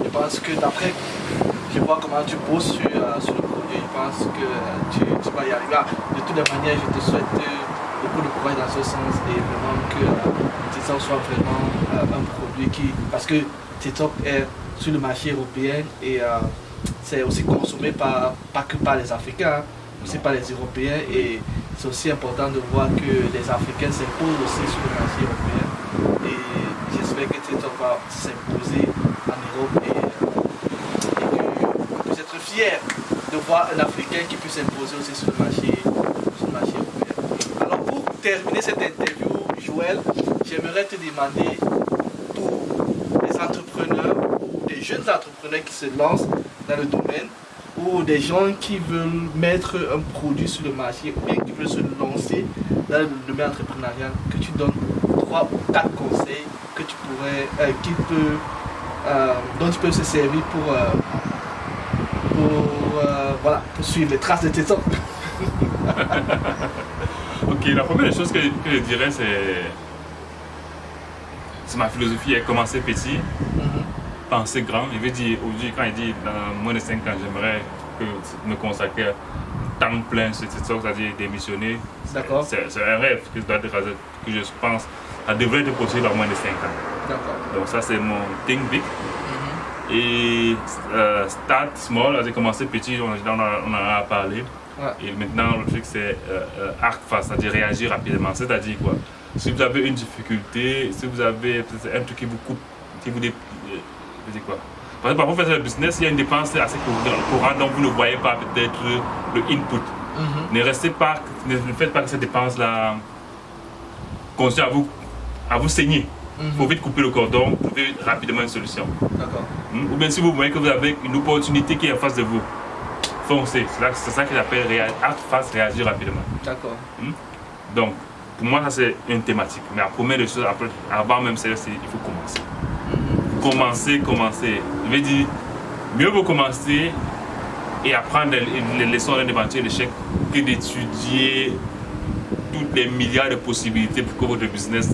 je pense que d'après, je vois comment tu bosses sur le produit, je pense que tu vas y arriver. De toutes les manières, je te souhaite beaucoup de courage dans ce sens et vraiment que TikTok soit vraiment un produit qui... Parce que TikTok est sur le marché européen et c'est aussi consommé pas que par les Africains, aussi par les Européens, et c'est aussi important de voir que les Africains s'imposent aussi sur le marché européen et j'espère que TikTok va s'imposer en Europe et que puisse être fier de voir un Africain qui puisse s'imposer aussi sur le marché européen. Alors pour terminer cette interview, Joël, j'aimerais te demander pour les entrepreneurs, des jeunes entrepreneurs qui se lancent dans le domaine, ou des gens qui veulent mettre un produit sur le marché ou bien qui veulent se lancer dans le domaine entrepreneurial, que tu donnes 3 ou 4 conseils que tu pourrais, dont tu peux se servir pour suivre les traces de tes temps. Ok, la première des choses que je dirais, c'est ma philosophie, commencer petit, penser grand. Il veut dire, aujourd'hui, quand il dit dans moins de 5 ans, j'aimerais me consacrer temps plein sur TikTok, c'est-à-dire démissionner. D'accord. C'est un rêve que je pense, ça devrait être possible dans moins de 5 ans. D'accord. Donc ça, c'est mon think big. Et start small, c'est commencer petit, on en a parlé. Ouais. Et maintenant, le truc, c'est act fast, c'est-à-dire réagir rapidement. C'est-à-dire quoi? Si vous avez une difficulté, si vous avez un truc qui vous coupe, qui vous quoi? Par exemple, pour faire le business, il y a une dépense assez courante, donc vous ne voyez pas peut-être le input. Ne faites pas que cette dépense-là continue à vous saigner. Il faut vite couper le cordon, trouver rapidement une solution. D'accord. Ou bien si vous voyez que vous avez une opportunité qui est en face de vous, foncez. C'est ça que j'appelle act fast, réagir rapidement. D'accord. Donc, pour moi, ça c'est une thématique. Mais la première des choses, avant même ça, c'est il faut commencer. Commencer. Je veux dire, mieux vaut commencer et apprendre les leçons d'un éventuel échec que d'étudier toutes les milliards de possibilités pour que votre business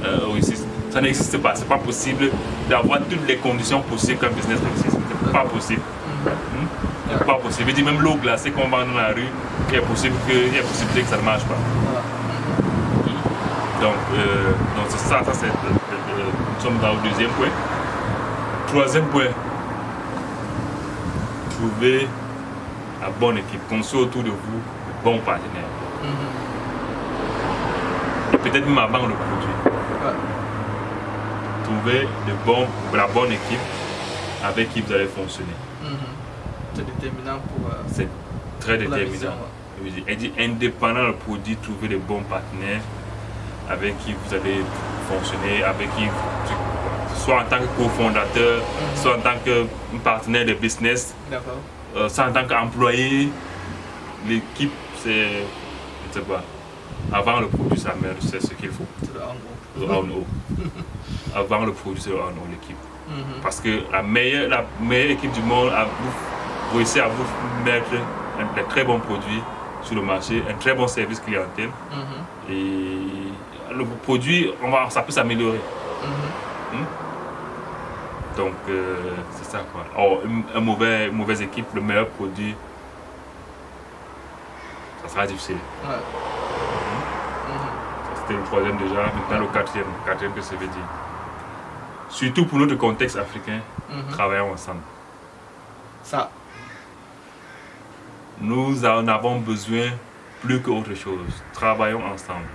réussisse. Ça n'existe pas. C'est pas possible d'avoir toutes les conditions possibles qu'un business réussisse. C'est pas possible. C'est pas possible. Je veux dire, même l'eau glacée qu'on vend dans la rue, il y a possibilité que ça ne marche pas. Donc c'est ça, nous sommes dans le 2e point. 3e point, trouver la bonne équipe, construire autour de vous de bons partenaires. Et peut-être même avant le produit. Trouver la bonne équipe avec qui vous allez fonctionner. C'est déterminant pour... c'est très pour déterminant. Elle dit indépendant du produit, trouver les bons partenaires avec qui vous allez fonctionner, avec qui, soit en tant que cofondateur, soit en tant que partenaire de business, soit en tant qu'employé. L'équipe, c'est quoi? Avant le produit, ça merde, c'est ce qu'il faut. C'est le A en O. Avant le produit, c'est le A en O, l'équipe. Parce que la meilleure équipe du monde, vous réussissez à vous mettre des très bons produits sur le marché, un très bon service clientèle. Et le produit, ça peut s'améliorer. Donc, c'est ça quoi. Or, une mauvaise équipe, le meilleur produit, ça sera difficile. C'était le troisième déjà, maintenant le quatrième que ça veut dire. Surtout pour notre contexte africain, travaillons ensemble. Ça. Nous en avons besoin plus qu'autre chose. Travaillons ensemble.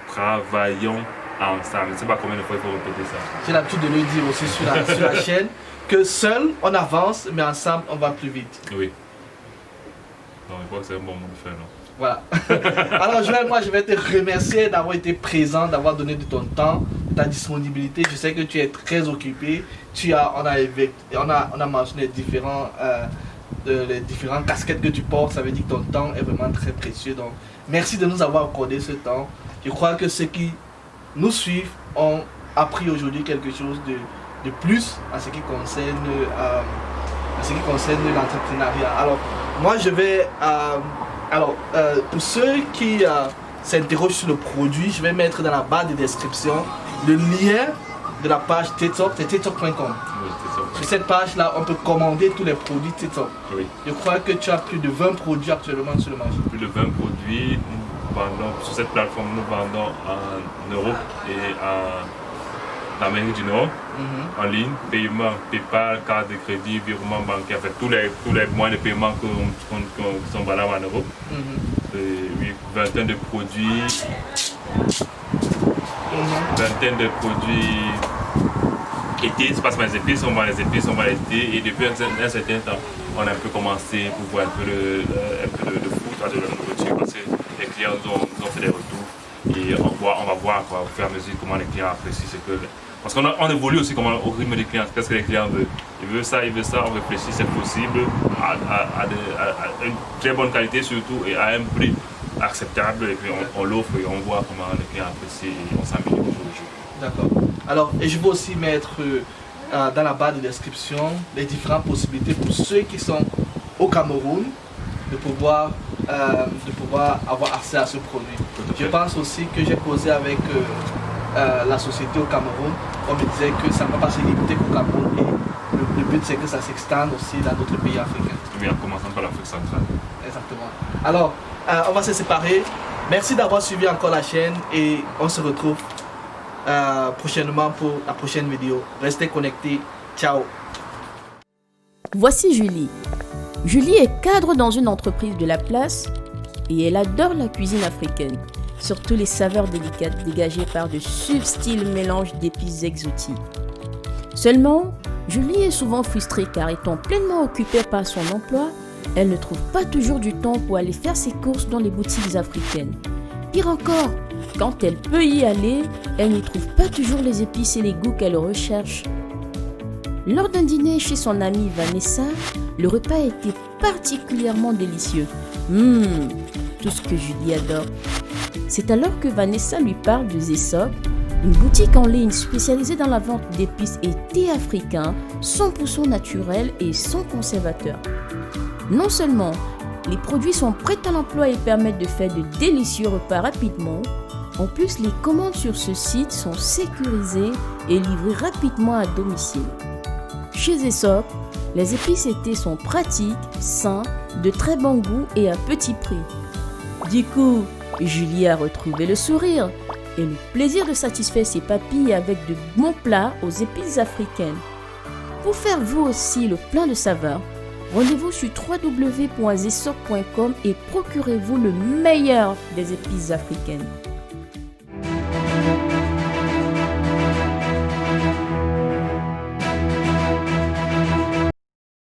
Travaillons ensemble. Je ne sais pas combien de fois il faut répéter ça. J'ai l'habitude de le dire aussi sur la chaîne, que seul on avance, mais ensemble on va plus vite. Oui. Donc je crois que c'est un bon mot de faire, non? Voilà. Alors Joël, moi je vais te remercier d'avoir été présent, d'avoir donné de ton temps, de ta disponibilité. Je sais que tu es très occupé. On a mentionné les différentes casquettes que tu portes. Ça veut dire que ton temps est vraiment très précieux. Donc merci de nous avoir accordé ce temps. Je crois que ceux qui nous suivent ont appris aujourd'hui quelque chose de plus en ce qui concerne l'entrepreneuriat. Alors moi je vais... pour ceux qui s'interrogent sur le produit, je vais mettre dans la barre de description le lien de la page TikTok, c'est tiktok.com. Sur cette page-là, on peut commander tous les produits TikTok. Oui. Je crois que tu as plus de 20 produits actuellement sur le marché. Plus de 20 produits. Sur cette plateforme, nous vendons en Europe et en Amérique du Nord, en ligne, paiement, PayPal, carte de crédit, virement bancaire, tous les moyens de paiement qui sont valables en Europe. Oui, vingtaine de produits. Vingtaine de produits été, c'est parce que les épices, on vend l'été, et depuis un certain temps, on a un peu commencé pour voir un peu de foot, de la nourriture, parce que les clients ont fait des retours et on va voir quoi, au fur et à mesure comment les clients apprécient ce que... Parce qu'on évolue aussi au rythme des clients, qu'est-ce que les clients veulent. Ils veulent ça, on réfléchit, c'est possible, à une très bonne qualité surtout, et à un prix acceptable, et puis on l'offre et on voit comment les clients apprécient et on s'améliore jour le jour. D'accord. Alors, et je vais aussi mettre dans la barre de description les différentes possibilités pour ceux qui sont au Cameroun de pouvoir avoir accès à ce produit. Je pense aussi que j'ai causé avec la société au Cameroun. On me disait que ça ne va pas se limiter qu'au Cameroun et le but c'est que ça s'extende aussi dans d'autres pays africains. Oui, en commençant par l'Afrique centrale. Exactement. Alors, on va se séparer. Merci d'avoir suivi encore la chaîne et on se retrouve prochainement pour la prochaine vidéo. Restez connectés. Ciao. Voici Julie. Julie est cadre dans une entreprise de la place et elle adore la cuisine africaine, surtout les saveurs délicates dégagées par de subtils mélanges d'épices exotiques. Seulement, Julie est souvent frustrée car étant pleinement occupée par son emploi, elle ne trouve pas toujours du temps pour aller faire ses courses dans les boutiques africaines. Pire encore, quand elle peut y aller, elle ne trouve pas toujours les épices et les goûts qu'elle recherche. Lors d'un dîner chez son amie Vanessa, le repas était particulièrement délicieux. Tout ce que Julie adore. C'est alors que Vanessa lui parle de Zesop, une boutique en ligne spécialisée dans la vente d'épices et thé africains 100% naturels et sans conservateur. Non seulement les produits sont prêts à l'emploi et permettent de faire de délicieux repas rapidement, en plus les commandes sur ce site sont sécurisées et livrées rapidement à domicile. Chez Zesop, les épices et thés sont pratiques, sains, de très bon goût et à petit prix. Du coup, Julie a retrouvé le sourire et le plaisir de satisfaire ses papilles avec de bons plats aux épices africaines. Pour faire vous aussi le plein de saveurs, rendez-vous sur www.zesop.com et procurez-vous le meilleur des épices africaines.